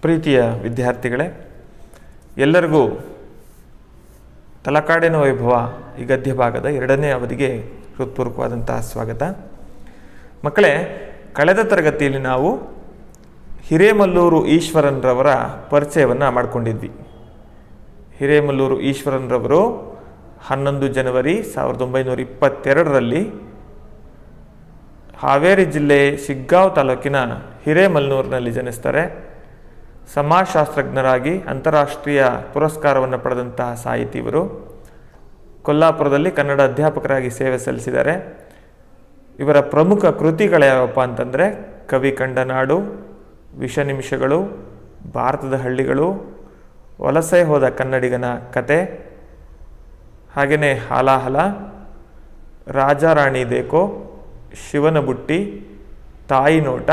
ಪ್ರೀತಿಯ ವಿದ್ಯಾರ್ಥಿಗಳೇ, ಎಲ್ಲರಿಗೂ ತಲಕಾಡಿನ ವೈಭವ ಈ ಗದ್ಯ ಭಾಗದ 2ನೇ ಅವಧಿಗೆ ಹೃತ್ಪೂರ್ವಕವಾದಂತಹ ಸ್ವಾಗತ. ಮಕ್ಕಳೇ, ಕಳೆದ ತರಗತಿಯಲ್ಲಿ ನಾವು ಹಿರೇಮಲ್ಲೂರು ಈಶ್ವರನ್ರವರ ಪರಿಚಯವನ್ನು ಮಾಡಿಕೊಂಡಿದ್ವಿ. ಹಿರೇಮಲ್ಲೂರು ಈಶ್ವರನ್ರವರು 11 ಜನವರಿ 1922ರಲ್ಲಿ ಹಾವೇರಿ ಜಿಲ್ಲೆ ಶಿಗ್ಗಾಂವ್ ತಾಲೂಕಿನ ಹಿರೇಮಲ್ಲೂರಿನಲ್ಲಿ ಜನಿಸ್ತಾರೆ. ಸಮಾಜಶಾಸ್ತ್ರಜ್ಞರಾಗಿ ಅಂತಾರಾಷ್ಟ್ರೀಯ ಪುರಸ್ಕಾರವನ್ನು ಪಡೆದಂತಹ ಸಾಹಿತಿ ಇವರು. ಕೊಲ್ಲಾಪುರದಲ್ಲಿ ಕನ್ನಡ ಅಧ್ಯಾಪಕರಾಗಿ ಸೇವೆ ಸಲ್ಲಿಸಿದ್ದಾರೆ. ಇವರ ಪ್ರಮುಖ ಕೃತಿಗಳ್ಯಾವಪ್ಪ ಅಂತಂದರೆ ಕವಿ ಕಂಡ ನಾಡು, ವಿಷ ನಿಮಿಷಗಳು, ಭಾರತದ ಹಳ್ಳಿಗಳು, ವಲಸೆ ಹೋದ ಕನ್ನಡಿಗನ ಕತೆ, ಹಾಗೆಯೇ ಹಾಲಾಹಲ, ರಾಜಾರಾಣಿ ದೇಕೋ, ಶಿವನ ಬುಟ್ಟಿ, ತಾಯಿ ನೋಟ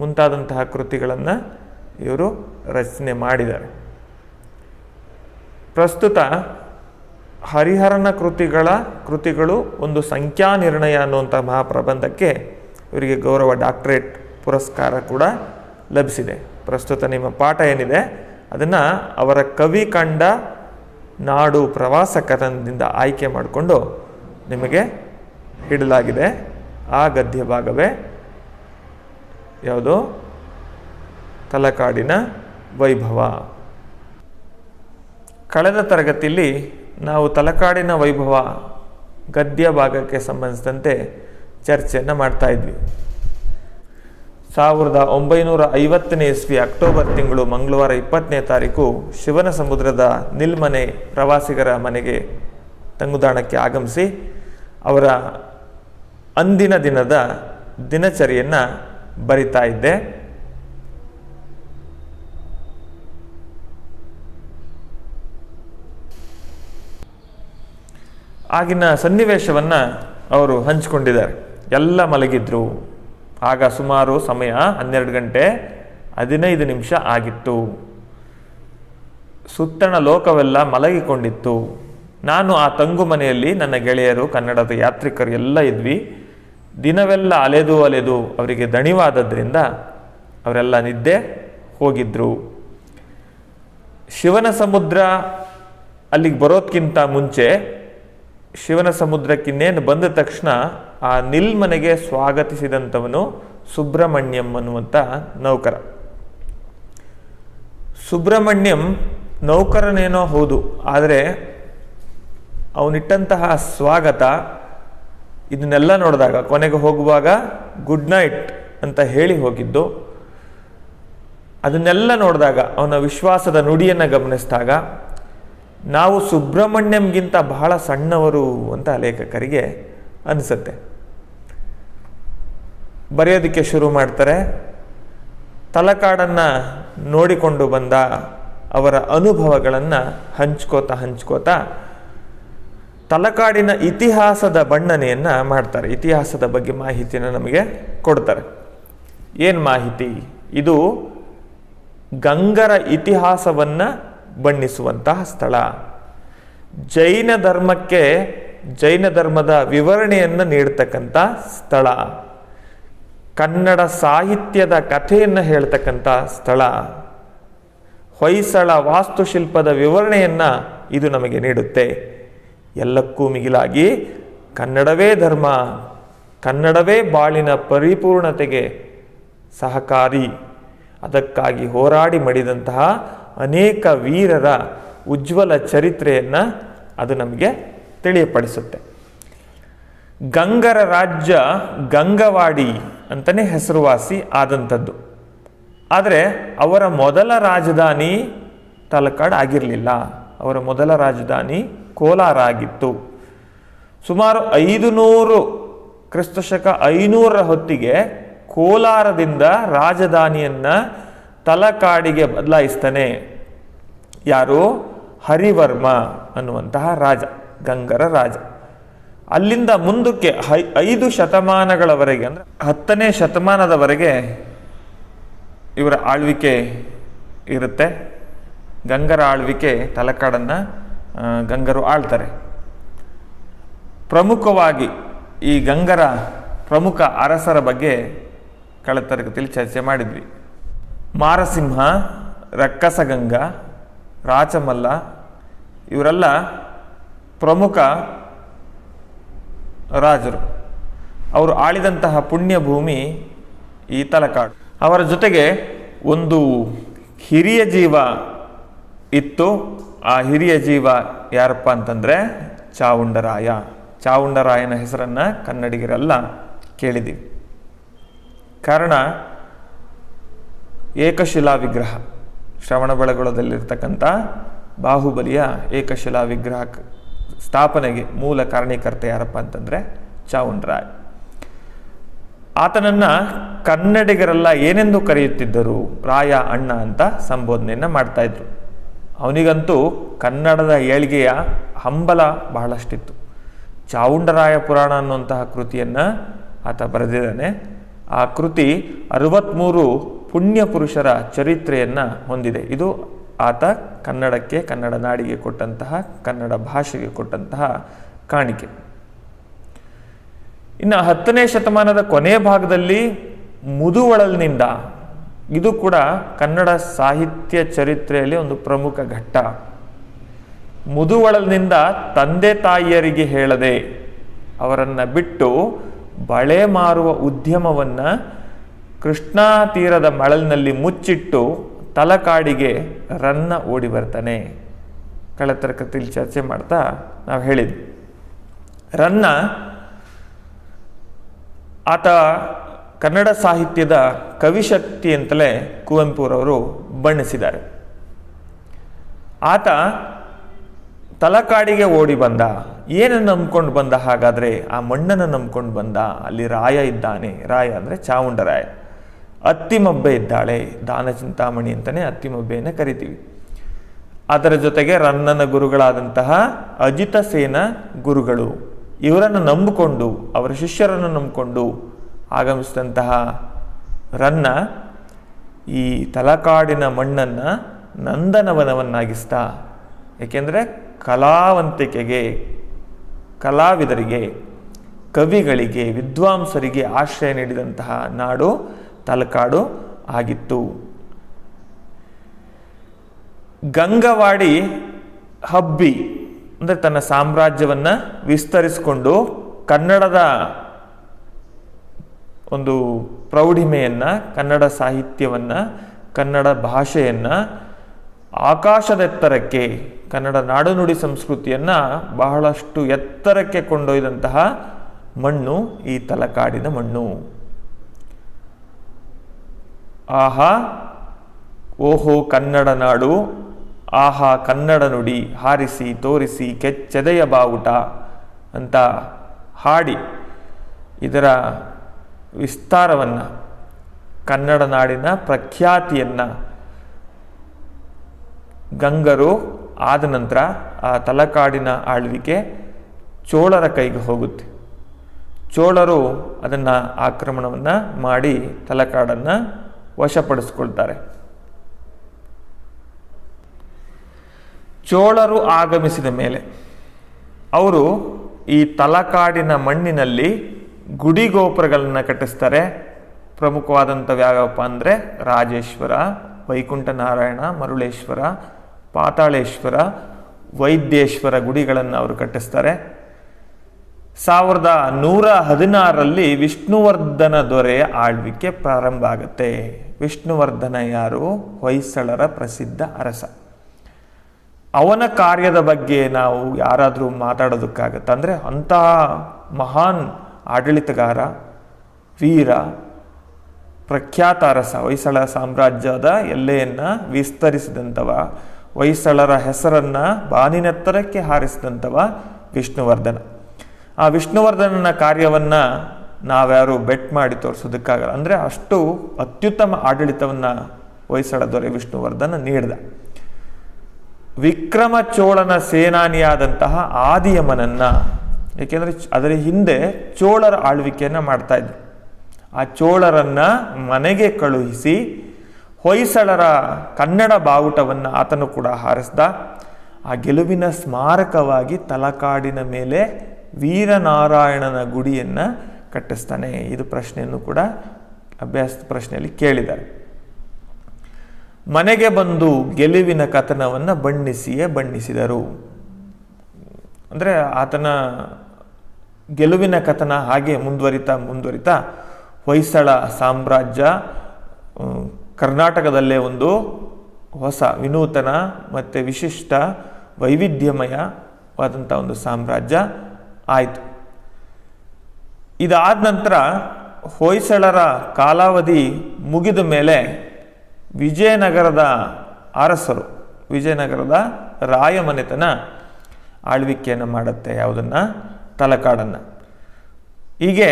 ಮುಂತಾದಂತಹ ಕೃತಿಗಳನ್ನು ಇವರು ರಚನೆ ಮಾಡಿದ್ದಾರೆ. ಪ್ರಸ್ತುತ ಹರಿಹರನ ಕೃತಿಗಳು ಒಂದು ಸಂಖ್ಯಾ ನಿರ್ಣಯ ಅನ್ನುವಂಥ ಮಹಾಪ್ರಬಂಧಕ್ಕೆ ಇವರಿಗೆ ಗೌರವ ಡಾಕ್ಟರೇಟ್ ಪುರಸ್ಕಾರ ಕೂಡ ಲಭಿಸಿದೆ. ಪ್ರಸ್ತುತ ನಿಮ್ಮ ಪಾಠ ಏನಿದೆ ಅದನ್ನು ಅವರ ಕವಿ ಕಂಡ ನಾಡು ಪ್ರವಾಸ ಕಥನದಿಂದ ಆಯ್ಕೆ ಮಾಡಿಕೊಂಡು ನಿಮಗೆ ಇಡಲಾಗಿದೆ. ಆ ಗದ್ಯ ಭಾಗವೇ ಯಾವುದು? ತಲಕಾಡಿನ ವೈಭವ. ಕಳೆದ ತರಗತಿಯಲ್ಲಿ ನಾವು ತಲಕಾಡಿನ ವೈಭವ ಗದ್ಯ ಭಾಗಕ್ಕೆ ಸಂಬಂಧಿಸಿದಂತೆ ಚರ್ಚೆಯನ್ನು ಮಾಡ್ತಾ ಇದ್ವಿ. 1950ನೇ ಇಸ್ವಿ ಅಕ್ಟೋಬರ್ ತಿಂಗಳು ಮಂಗಳವಾರ 20ನೇ ತಾರೀಕು ಶಿವನ ಸಮುದ್ರದ ನಿಲ್ಮನೆ ಪ್ರವಾಸಿಗರ ಮನೆಗೆ ತಂಗುದಾಣಕ್ಕೆ ಆಗಮಿಸಿ ಅವರ ಅಂದಿನ ದಿನದ ದಿನಚರಿಯನ್ನು ಬರಿತಾ ಇದ್ದೆ. ಆಗಿನ ಸನ್ನಿವೇಶವನ್ನು ಅವರು ಹಂಚಿಕೊಂಡಿದ್ದಾರೆ. ಎಲ್ಲ ಮಲಗಿದ್ರು. ಆಗ ಸುಮಾರು ಸಮಯ 12 ಗಂಟೆ 15 ನಿಮಿಷ ಆಗಿತ್ತು. ಸುತ್ತಣ ಲೋಕವೆಲ್ಲ ಮಲಗಿಕೊಂಡಿತ್ತು. ನಾನು ಆ ತಂಗು ಮನೆಯಲ್ಲಿ ನನ್ನ ಗೆಳೆಯರು, ಕನ್ನಡದ ಯಾತ್ರಿಕರು ಎಲ್ಲ ಇದ್ವಿ. ದಿನವೆಲ್ಲ ಅಲೆದು ಅವರಿಗೆ ದಣಿವಾದದ್ರಿಂದ ಅವರೆಲ್ಲ ನಿದ್ದೆ ಹೋಗಿದ್ರು. ಶಿವನ ಸಮುದ್ರ ಅಲ್ಲಿಗೆ ಬರೋದಕ್ಕಿಂತ ಮುಂಚೆ ಶಿವನ ಸಮುದ್ರಕ್ಕಿನ್ನೇನು ಬಂದ ತಕ್ಷಣ ಆ ನಿಲ್ಮನೆಗೆ ಸ್ವಾಗತಿಸಿದಂಥವನು ಸುಬ್ರಹ್ಮಣ್ಯಂ ಅನ್ನುವಂಥ ನೌಕರ. ಸುಬ್ರಹ್ಮಣ್ಯಂ ನೌಕರನೇನೋ ಹೌದು, ಆದರೆ ಅವನಿಟ್ಟಂತಹ ಸ್ವಾಗತ ಇದನ್ನೆಲ್ಲ ನೋಡಿದಾಗ, ಕೊನೆಗೆ ಹೋಗುವಾಗ ಗುಡ್ ನೈಟ್ ಅಂತ ಹೇಳಿ ಹೋಗಿದ್ದು, ಅದನ್ನೆಲ್ಲ ನೋಡಿದಾಗ, ಅವನ ವಿಶ್ವಾಸದ ನುಡಿಯನ್ನು ಗಮನಿಸಿದಾಗ ನಾವು ಸುಬ್ರಹ್ಮಣ್ಯಂಗಿಂತ ಬಹಳ ಸಣ್ಣವರು ಅಂತ ಲೇಖಕರಿಗೆ ಅನಿಸುತ್ತೆ. ಬರೆಯೋದಕ್ಕೆ ಶುರು ಮಾಡ್ತಾರೆ. ತಲಕಾಡನ್ನು ನೋಡಿಕೊಂಡು ಬಂದ ಅವರ ಅನುಭವಗಳನ್ನು ಹಂಚ್ಕೋತಾ ತಲಕಾಡಿನ ಇತಿಹಾಸದ ಬಣ್ಣನೆಯನ್ನು ಮಾಡ್ತಾರೆ. ಇತಿಹಾಸದ ಬಗ್ಗೆ ಮಾಹಿತಿಯನ್ನು ನಮಗೆ ಕೊಡ್ತಾರೆ. ಏನು ಮಾಹಿತಿ? ಇದು ಗಂಗರ ಇತಿಹಾಸವನ್ನು ಬಣ್ಣಿಸುವಂತಹ ಸ್ಥಳ. ಜೈನ ಧರ್ಮದ ವಿವರಣೆಯನ್ನು ನೀಡ್ತಕ್ಕಂಥ ಸ್ಥಳ. ಕನ್ನಡ ಸಾಹಿತ್ಯದ ಕಥೆಯನ್ನು ಹೇಳ್ತಕ್ಕಂಥ ಸ್ಥಳ. ಹೊಯ್ಸಳ ವಾಸ್ತುಶಿಲ್ಪದ ವಿವರಣೆಯನ್ನು ಇದು ನಮಗೆ ನೀಡುತ್ತೆ. ಎಲ್ಲಕ್ಕೂ ಮಿಗಿಲಾಗಿ ಕನ್ನಡವೇ ಧರ್ಮ, ಕನ್ನಡವೇ ಬಾಳಿನ ಪರಿಪೂರ್ಣತೆಗೆ ಸಹಕಾರಿ. ಅದಕ್ಕಾಗಿ ಹೋರಾಡಿ ಮಡಿದಂತಹ ಅನೇಕ ವೀರರ ಉಜ್ವಲ ಚರಿತ್ರೆಯನ್ನು ಅದು ನಮಗೆ ತಿಳಿಯಪಡಿಸುತ್ತೆ. ಗಂಗರ ರಾಜ್ಯ ಗಂಗವಾಡಿ ಅಂತಲೇ ಹೆಸರುವಾಸಿ ಆದಂಥದ್ದು. ಆದರೆ ಅವರ ಮೊದಲ ರಾಜಧಾನಿ ತಲಕಾಡು ಆಗಿರಲಿಲ್ಲ. ಅವರ ಮೊದಲ ರಾಜಧಾನಿ ಕೋಲಾರ ಆಗಿತ್ತು. ಸುಮಾರು 500 ಕ್ರಿಸ್ತಶಕ 500ರ ಹೊತ್ತಿಗೆ ಕೋಲಾರದಿಂದ ರಾಜಧಾನಿಯನ್ನು ತಲಕಾಡಿಗೆ ಬದಲಾಯಿಸ್ತಾನೆ. ಯಾರು? ಹರಿವರ್ಮ ಅನ್ನುವಂತಹ ರಾಜ, ಗಂಗರ ರಾಜ. ಅಲ್ಲಿಂದ ಮುಂದಕ್ಕೆ 5 ಶತಮಾನಗಳವರೆಗೆ, ಅಂದರೆ 10ನೇ ಶತಮಾನದವರೆಗೆ ಇವರ ಆಳ್ವಿಕೆ ಇರುತ್ತೆ. ಗಂಗರ ಆಳ್ವಿಕೆ ತಲಕಾಡನ್ನು ಗಂಗರು ಆಳ್ತಾರೆ. ಪ್ರಮುಖವಾಗಿ ಈ ಗಂಗರ ಪ್ರಮುಖ ಅರಸರ ಬಗ್ಗೆ ಕಳೆದ ತರಗತಿಯಲ್ಲಿ ಚರ್ಚೆ ಮಾಡಿದ್ವಿ. ಮಾರಸಿಂಹ, ರಕ್ಕಸಗಂಗ, ರಾಚಮಲ್ಲ ಇವರೆಲ್ಲ ಪ್ರಮುಖ ರಾಜರು. ಅವರು ಆಳಿದಂತಹ ಪುಣ್ಯ ಭೂಮಿ ಈ ತಲಕಾಡು. ಅವರ ಜೊತೆಗೆ ಒಂದು ಹಿರಿಯ ಜೀವ ಇತ್ತು. ಆ ಹಿರಿಯ ಜೀವ ಯಾರಪ್ಪ ಅಂತಂದರೆ ಚಾವುಂಡರಾಯ. ಚಾವುಂಡರಾಯನ ಹೆಸರನ್ನು ಕನ್ನಡಿಗರೆಲ್ಲ ಕೇಳಿದ್ದೀವಿ. ಕಾರಣ ಏಕಶಿಲಾ ವಿಗ್ರಹ, ಶ್ರವಣಬೆಳಗೊಳದಲ್ಲಿರ್ತಕ್ಕಂಥ ಬಾಹುಬಲಿಯ ಏಕಶಿಲಾ ವಿಗ್ರಹ ಸ್ಥಾಪನೆಗೆ ಮೂಲ ಕಾರಣೀಕರ್ತ ಯಾರಪ್ಪ ಅಂತಂದರೆ ಚಾವುಂಡರಾಯ. ಆತನನ್ನು ಕನ್ನಡಿಗರೆಲ್ಲ ಏನೆಂದು ಕರೆಯುತ್ತಿದ್ದರು? ರಾಯ, ಅಣ್ಣ ಅಂತ ಸಂಬೋಧನೆಯನ್ನು ಮಾಡ್ತಾ ಇದ್ರು. ಅವನಿಗಂತೂ ಕನ್ನಡದ ಏಳಿಗೆಯ ಹಂಬಲ ಬಹಳಷ್ಟಿತ್ತು. ಚಾವುಂಡರಾಯ ಪುರಾಣ ಅನ್ನುವಂತಹ ಕೃತಿಯನ್ನು ಆತ ಬರೆದಿದ್ದಾನೆ. ಆ ಕೃತಿ 63 ಪುಣ್ಯ ಪುರುಷರ ಚರಿತ್ರೆಯನ್ನು ಹೊಂದಿದೆ. ಇದು ಆತ ಕನ್ನಡಕ್ಕೆ, ಕನ್ನಡ ನಾಡಿಗೆ ಕೊಟ್ಟಂತಹ, ಕನ್ನಡ ಭಾಷೆಗೆ ಕೊಟ್ಟಂತಹ ಕಾಣಿಕೆ. ಇನ್ನು 10ನೇ ಶತಮಾನದ ಕೊನೆಯ ಭಾಗದಲ್ಲಿ ಮುದುವಳಲ್ನಿಂದ, ಇದು ಕೂಡ ಕನ್ನಡ ಸಾಹಿತ್ಯ ಚರಿತ್ರೆಯಲ್ಲಿ ಒಂದು ಪ್ರಮುಖ ಘಟ್ಟ. ಮುದುವಳಲ್ನಿಂದ ತಂದೆ ತಾಯಿಯರಿಗೆ ಹೇಳದೆ ಅವರನ್ನು ಬಿಟ್ಟು ಬಳೆ ಮಾರುವ ಉದ್ಯಮವನ್ನು ಕೃಷ್ಣಾ ತೀರದ ಮಳಲಿನಲ್ಲಿ ಮುಚ್ಚಿಟ್ಟು ತಲಕಾಡಿಗೆ ರನ್ನ ಓಡಿ ಬರ್ತಾನೆ. ಕಳೆದ ತರಗತಿಯಲ್ಲಿ ಚರ್ಚೆ ಮಾಡ್ತಾ ನಾವು ಹೇಳಿದ್ವಿ. ರನ್ನ ಆತ ಕನ್ನಡ ಸಾಹಿತ್ಯದ ಕವಿಶಕ್ತಿ ಅಂತಲೇ ಕುವೆಂಪುರವರು ಬಣ್ಣಿಸಿದ್ದಾರೆ. ಆತ ತಲಕಾಡಿಗೆ ಓಡಿ ಬಂದ. ಏನನ್ನು ನಂಬ್ಕೊಂಡು ಬಂದ? ಹಾಗಾದರೆ ಆ ಮಣ್ಣನ್ನು ನಂಬ್ಕೊಂಡು ಬಂದ. ಅಲ್ಲಿ ರಾಯ ಇದ್ದಾನೆ. ರಾಯ ಅಂದರೆ ಚಾವುಂಡರಾಯ. ಅತ್ತಿಮಬ್ಬೆ ಇದ್ದಾಳೆ, ದಾನ ಚಿಂತಾಮಣಿ ಅಂತಲೇ ಅತ್ತಿಮಬ್ಬೆಯನ್ನು ಕರಿತೀವಿ. ಅದರ ಜೊತೆಗೆ ರನ್ನನ ಗುರುಗಳಾದಂತಹ ಅಜಿತ ಸೇನ ಗುರುಗಳು, ಇವರನ್ನು ನಂಬಿಕೊಂಡು, ಅವರ ಶಿಷ್ಯರನ್ನು ನಂಬಿಕೊಂಡು ಆಗಮಿಸಿದಂತಹ ರನ್ನ ಈ ತಲಕಾಡಿನ ಮಣ್ಣನ್ನು ನಂದನವನವನ್ನಾಗಿಸ್ತಾ, ಏಕೆಂದರೆ ಕಲಾವಂತಿಕೆಗೆ, ಕಲಾವಿದರಿಗೆ, ಕವಿಗಳಿಗೆ, ವಿದ್ವಾಂಸರಿಗೆ ಆಶ್ರಯ ನೀಡಿದಂತಹ ನಾಡು ತಲಕಾಡು ಆಗಿತ್ತು. ಗಂಗವಾಡಿ ಹಬ್ಬಿ ಅಂದರೆ ತನ್ನ ಸಾಮ್ರಾಜ್ಯವನ್ನು ವಿಸ್ತರಿಸಿಕೊಂಡು ಕನ್ನಡದ ಒಂದು ಪ್ರೌಢಿಮೆಯನ್ನು, ಕನ್ನಡ ಸಾಹಿತ್ಯವನ್ನು, ಕನ್ನಡ ಭಾಷೆಯನ್ನು ಆಕಾಶದೆತ್ತರಕ್ಕೆ, ಕನ್ನಡ ನಾಡುನುಡಿ ಸಂಸ್ಕೃತಿಯನ್ನು ಬಹಳಷ್ಟು ಎತ್ತರಕ್ಕೆ ಕೊಂಡೊಯ್ದಂತಹ ಮಣ್ಣು ಈ ತಲಕಾಡಿನ ಮಣ್ಣು. ಆಹಾ ಓಹೋ ಕನ್ನಡ ನಾಡು, ಆಹಾ ಕನ್ನಡ ನುಡಿ, ಹಾರಿಸಿ ತೋರಿಸಿ ಕೆಚ್ಚೆದೆಯ ಬಾವುಟ ಅಂತ ಹಾಡಿ ಇದರ ವಿಸ್ತಾರವನ್ನು, ಕನ್ನಡ ನಾಡಿನ ಪ್ರಖ್ಯಾತಿಯನ್ನು ಗಂಗರು ಆದ ನಂತರ ಆ ತಲಕಾಡಿನ ಆಳ್ವಿಕೆ ಚೋಳರ ಕೈಗೆ ಹೋಗುತ್ತೆ. ಚೋಳರು ಅದನ್ನು ಆಕ್ರಮಣವನ್ನು ಮಾಡಿ ತಲಕಾಡನ್ನು ವಶಪಡಿಸ್ಕೊಳ್ತಾರೆ. ಚೋಳರು ಆಗಮಿಸಿದ ಮೇಲೆ ಅವರು ಈ ತಲಕಾಡಿನ ಮಣ್ಣಿನಲ್ಲಿ ಗುಡಿಗೋಪುರಗಳನ್ನು ಕಟ್ಟಿಸ್ತಾರೆ. ಪ್ರಮುಖವಾದಂಥವು ಯಾವ್ಯಾವಪ್ಪ ಅಂದರೆ ರಾಜೇಶ್ವರ, ವೈಕುಂಠನಾರಾಯಣ, ಮರುಳೇಶ್ವರ, ಪಾತಾಳೇಶ್ವರ, ವೈದ್ಯೇಶ್ವರ ಗುಡಿಗಳನ್ನು ಅವರು ಕಟ್ಟಿಸ್ತಾರೆ. 1116ರಲ್ಲಿ ವಿಷ್ಣುವರ್ಧನ ದೊರೆಯ ಆಳ್ವಿಕೆ ಪ್ರಾರಂಭ ಆಗುತ್ತೆ. ವಿಷ್ಣುವರ್ಧನ ಯಾರು? ಹೊಯ್ಸಳರ ಪ್ರಸಿದ್ಧ ಅರಸ. ಅವನ ಕಾರ್ಯದ ಬಗ್ಗೆ ನಾವು ಯಾರಾದರೂ ಮಾತಾಡೋದಕ್ಕಾಗತ್ತೆ ಅಂದರೆ ಅಂತಹ ಮಹಾನ್ ಆಡಳಿತಗಾರ, ವೀರ, ಪ್ರಖ್ಯಾತ ಅರಸ, ಹೊಯ್ಸಳ ಸಾಮ್ರಾಜ್ಯದ ಎಲ್ಲೆಯನ್ನು ವಿಸ್ತರಿಸಿದಂಥವ, ಹೊಯ್ಸಳರ ಹೆಸರನ್ನು ಬಾನಿನೆತ್ತರಕ್ಕೆ ಹಾರಿಸಿದಂಥವ ವಿಷ್ಣುವರ್ಧನ. ಆ ವಿಷ್ಣುವರ್ಧನನ ಕಾರ್ಯವನ್ನು ನಾವ್ಯಾರು ಬೆಟ್ ಮಾಡಿ ತೋರಿಸೋದಕ್ಕಾಗಲ್ಲ. ಅಂದರೆ ಅಷ್ಟು ಅತ್ಯುತ್ತಮ ಆಡಳಿತವನ್ನು ಹೊಯ್ಸಳ ದೊರೆ ವಿಷ್ಣುವರ್ಧನ ನೀಡಿದ. ವಿಕ್ರಮ ಚೋಳನ ಸೇನಾನಿಯಾದಂತಹ ಆದಿಯಮನನ್ನು, ಏಕೆಂದರೆ ಅದರ ಹಿಂದೆ ಚೋಳರ ಆಳ್ವಿಕೆಯನ್ನು ಮಾಡ್ತಾ ಇದ್ರು, ಆ ಚೋಳರನ್ನು ಮನೆಗೆ ಕಳುಹಿಸಿ ಹೊಯ್ಸಳರ ಕನ್ನಡ ಬಾವುಟವನ್ನು ಆತನು ಕೂಡ ಹಾರಿಸ್ದ. ಆ ಗೆಲುವಿನ ಸ್ಮಾರಕವಾಗಿ ತಲಕಾಡಿನ ಮೇಲೆ ವೀರನಾರಾಯಣನ ಗುಡಿಯನ್ನು ಕಟ್ಟಿಸ್ತಾನೆ. ಇದು ಪ್ರಶ್ನೆಯನ್ನು ಕೂಡ ಅಭ್ಯಾಸದ ಪ್ರಶ್ನೆಯಲ್ಲಿ ಕೇಳಿದ್ದಾರೆ. ಮನೆಗೆ ಬಂದು ಗೆಲುವಿನ ಕಥನವನ್ನು ಬಣ್ಣಿಸಿಯೇ ಬಣ್ಣಿಸಿದರು. ಅಂದರೆ ಆತನ ಗೆಲುವಿನ ಕಥನ ಹಾಗೆ ಮುಂದುವರಿತಾ ಹೊಯ್ಸಳ ಸಾಮ್ರಾಜ್ಯ ಕರ್ನಾಟಕದಲ್ಲೇ ಒಂದು ಹೊಸ ವಿನೂತನ ಮತ್ತು ವಿಶಿಷ್ಟ ವೈವಿಧ್ಯಮಯವಾದಂಥ ಒಂದು ಸಾಮ್ರಾಜ್ಯ ಆಯಿತು. ಇದಾದ ನಂತರ ಹೊಯ್ಸಳರ ಕಾಲಾವಧಿ ಮುಗಿದ ಮೇಲೆ ವಿಜಯನಗರದ ಅರಸರು, ವಿಜಯನಗರದ ರಾಯಮನೆತನ ಆಳ್ವಿಕೆಯನ್ನು ಮಾಡುತ್ತೆ. ಯಾವುದನ್ನು? ತಲಕಾಡನ್ನು. ಹೀಗೆ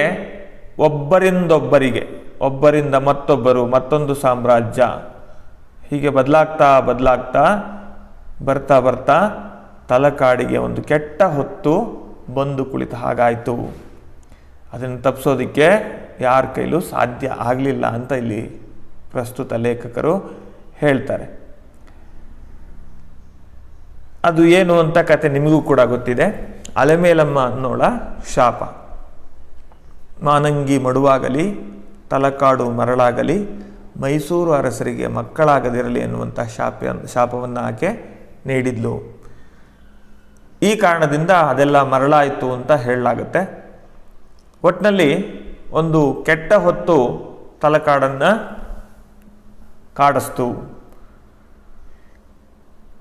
ಒಬ್ಬರಿಂದ ಮತ್ತೊಬ್ಬರು, ಮತ್ತೊಂದು ಸಾಮ್ರಾಜ್ಯ, ಹೀಗೆ ಬದಲಾಗ್ತಾ ಬರ್ತಾ ತಲಕಾಡಿಗೆ ಒಂದು ಕೆಟ್ಟ ಹೊತ್ತು ಬಂದು ಕುಳಿತ ಹಾಗಾಯಿತು. ಅದನ್ನು ತಪ್ಪಿಸೋದಕ್ಕೆ ಯಾರ ಕೈಲೂ ಸಾಧ್ಯ ಆಗಲಿಲ್ಲ ಅಂತ ಇಲ್ಲಿ ಪ್ರಸ್ತುತ ಲೇಖಕರು ಹೇಳ್ತಾರೆ. ಅದು ಏನು ಅಂತ ಕತೆ ನಿಮಗೂ ಕೂಡ ಗೊತ್ತಿದೆ. ಅಲೆಮೇಲಮ್ಮ ಅನ್ನೋಳ ಶಾಪ. ಮಾನಂಗಿ ಮಡುವಾಗಲಿ, ತಲಕಾಡು ಮರಳಾಗಲಿ, ಮೈಸೂರು ಅರಸರಿಗೆ ಮಕ್ಕಳಾಗದಿರಲಿ ಎನ್ನುವಂಥ ಶಾಪವನ್ನು ಆಕೆ ನೀಡಿದ್ಲು. ಈ ಕಾರಣದಿಂದ ಅದೆಲ್ಲ ಮರಳಾಯಿತು ಅಂತ ಹೇಳಲಾಗುತ್ತೆ. ಒಟ್ಟಿನಲ್ಲಿ ಒಂದು ಕೆಟ್ಟ ಹೊತ್ತು ತಲಕಾಡನ್ನು ಕಾಡಿಸ್ತು.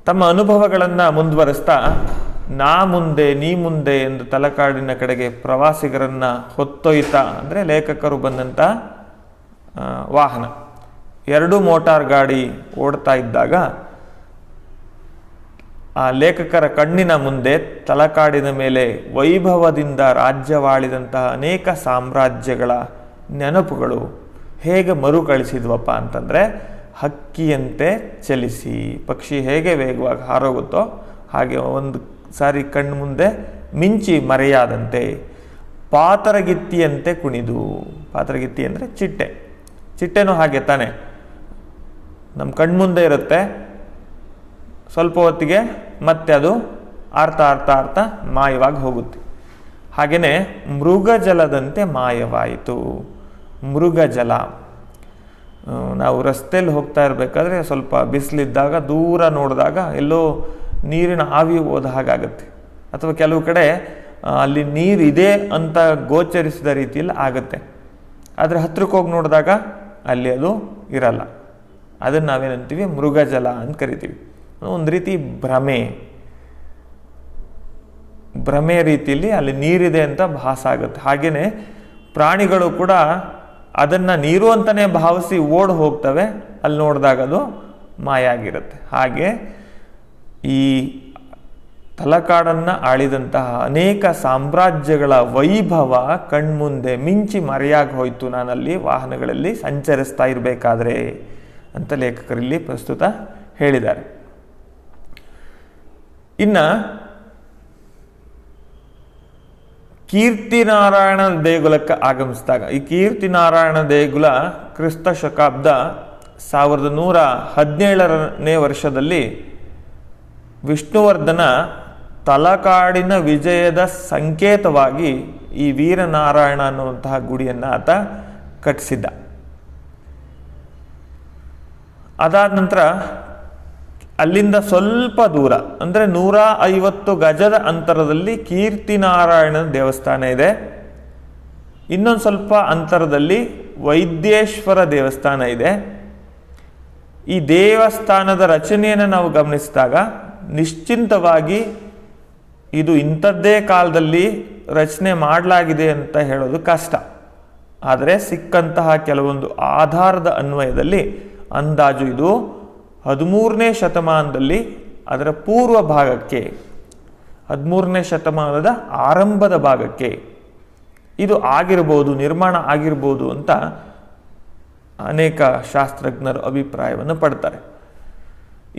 ತಮ್ಮ ಅನುಭವಗಳನ್ನು ಮುಂದುವರಿಸ್ತಾ ನಾ ಮುಂದೆ ನೀ ಮುಂದೆ ಎಂದು ತಲಕಾಡಿನ ಕಡೆಗೆ ಪ್ರವಾಸಿಗರನ್ನು ಹೊತ್ತೊಯ್ತಾ, ಅಂದರೆ ಲೇಖಕರು ಬಂದಂಥ ವಾಹನ, 2 ಮೋಟಾರ್ ಗಾಡಿ ಓಡ್ತಾ ಇದ್ದಾಗ ಆ ಲೇಖಕರ ಕಣ್ಣಿನ ಮುಂದೆ ತಲಕಾಡಿನ ಮೇಲೆ ವೈಭವದಿಂದ ರಾಜ್ಯವಾಳಿದಂತಹ ಅನೇಕ ಸಾಮ್ರಾಜ್ಯಗಳ ನೆನಪುಗಳು ಹೇಗೆ ಮರುಕಳಿಸಿದ್ವಪ್ಪ ಅಂತಂದರೆ, ಹಕ್ಕಿಯಂತೆ ಚಲಿಸಿ, ಪಕ್ಷಿ ಹೇಗೆ ವೇಗವಾಗಿ ಹಾರೋಗುತ್ತೋ ಹಾಗೆ ಒಂದು ಸಾರಿ ಕಣ್ಣು ಮುಂದೆ ಮಿಂಚಿ ಮರೆಯಾದಂತೆ, ಪಾತರಗಿತ್ತಿಯಂತೆ ಕುಣಿದು. ಪಾತರಗಿತ್ತಿ ಅಂದರೆ ಚಿಟ್ಟೆನೂ ಹಾಗೆ ತಾನೆ, ನಮ್ಮ ಕಣ್ಮುಂದೆ ಇರುತ್ತೆ, ಸ್ವಲ್ಪ ಹೊತ್ತಿಗೆ ಮತ್ತೆ ಅದು ಆರ್ತಾ ಮಾಯವಾಗಿ ಹೋಗುತ್ತೆ. ಹಾಗೆಯೇ ಮೃಗಜಲದಂತೆ ಮಾಯವಾಯಿತು. ಮೃಗಜಲ, ನಾವು ರಸ್ತೆಯಲ್ಲಿ ಹೋಗ್ತಾ ಇರಬೇಕಾದ್ರೆ ಸ್ವಲ್ಪ ಬಿಸಿಲಿದ್ದಾಗ ದೂರ ನೋಡಿದಾಗ ಎಲ್ಲೋ ನೀರಿನ ಆವಿ ಹೋದ ಹಾಗಾಗುತ್ತೆ, ಅಥವಾ ಕೆಲವು ಕಡೆ ಅಲ್ಲಿ ನೀರಿದೆ ಅಂತ ಗೋಚರಿಸಿದ ರೀತಿಯಲ್ಲಿ ಆಗುತ್ತೆ. ಆದರೆ ಹತ್ರಕ್ಕೆ ಹೋಗಿ ನೋಡಿದಾಗ ಅಲ್ಲಿ ಅದು ಇರಲ್ಲ. ಅದನ್ನು ನಾವೇನಂತೀವಿ? ಮೃಗಜಲ ಅಂತ ಕರಿತೀವಿ. ಒಂದು ರೀತಿ ಭ್ರಮೆ ರೀತಿಯಲ್ಲಿ ಅಲ್ಲಿ ನೀರಿದೆ ಅಂತ ಭಾಸ ಆಗುತ್ತೆ. ಹಾಗೆಯೇ ಪ್ರಾಣಿಗಳು ಕೂಡ ಅದನ್ನು ನೀರು ಅಂತಲೇ ಭಾವಿಸಿ ಓಡಿ ಹೋಗ್ತವೆ, ಅಲ್ಲಿ ನೋಡಿದಾಗ ಅದು ಮಾಯ ಆಗಿರುತ್ತೆ. ಹಾಗೆ ಈ ತಲಕಾಡನ್ನು ಆಳಿದಂತಹ ಅನೇಕ ಸಾಮ್ರಾಜ್ಯಗಳ ವೈಭವ ಕಣ್ಮುಂದೆ ಮಿಂಚಿ ಮರೆಯಾಗಿ ಹೋಯಿತು ನಾನಲ್ಲಿ ವಾಹನಗಳಲ್ಲಿ ಸಂಚರಿಸ್ತಾ ಇರಬೇಕಾದ್ರೆ ಅಂತ ಲೇಖಕರಲ್ಲಿ ಪ್ರಸ್ತುತ ಹೇಳಿದ್ದಾರೆ. ಇನ್ನು ಕೀರ್ತಿನಾರಾಯಣ ದೇಗುಲಕ್ಕೆ ಆಗಮಿಸಿದಾಗ, ಈ ಕೀರ್ತಿನಾರಾಯಣ ದೇಗುಲ ಕ್ರಿಸ್ತ ಶಕಾಬ್ದ 1117ನೇ ವರ್ಷದಲ್ಲಿ ವಿಷ್ಣುವರ್ಧನ ತಲಕಾಡಿನ ವಿಜಯದ ಸಂಕೇತವಾಗಿ ಈ ವೀರನಾರಾಯಣ ಅನ್ನುವಂತಹ ಗುಡಿಯನ್ನು ಆತ ಕಟ್ಟಿಸಿದ್ದ. ಅದಾದ ನಂತರ ಅಲ್ಲಿಂದ ಸ್ವಲ್ಪ ದೂರ, ಅಂದರೆ 150 ಗಜದ ಅಂತರದಲ್ಲಿ ಕೀರ್ತಿನಾರಾಯಣನ ದೇವಸ್ಥಾನ ಇದೆ. ಇನ್ನೊಂದು ಸ್ವಲ್ಪ ಅಂತರದಲ್ಲಿ ವೈದ್ಯೇಶ್ವರ ದೇವಸ್ಥಾನ ಇದೆ. ಈ ದೇವಸ್ಥಾನದ ರಚನೆಯನ್ನು ನಾವು ಗಮನಿಸಿದಾಗ ನಿಶ್ಚಿಂತವಾಗಿ ಇದು ಇಂಥದ್ದೇ ಕಾಲದಲ್ಲಿ ರಚನೆ ಮಾಡಲಾಗಿದೆ ಅಂತ ಹೇಳೋದು ಕಷ್ಟ. ಆದರೆ ಸಿಕ್ಕಂತಹ ಕೆಲವೊಂದು ಆಧಾರದ ಅನ್ವಯದಲ್ಲಿ ಅಂದಾಜು ಇದು 13ನೇ ಶತಮಾನದಲ್ಲಿ ಅದರ ಪೂರ್ವ ಭಾಗಕ್ಕೆ, 13ನೇ ಶತಮಾನದ ಆರಂಭದ ಭಾಗಕ್ಕೆ ಇದು ಆಗಿರ್ಬೋದು, ನಿರ್ಮಾಣ ಆಗಿರ್ಬೋದು ಅಂತ ಅನೇಕ ಶಾಸ್ತ್ರಜ್ಞರು ಅಭಿಪ್ರಾಯವನ್ನು ಪಡ್ತಾರೆ.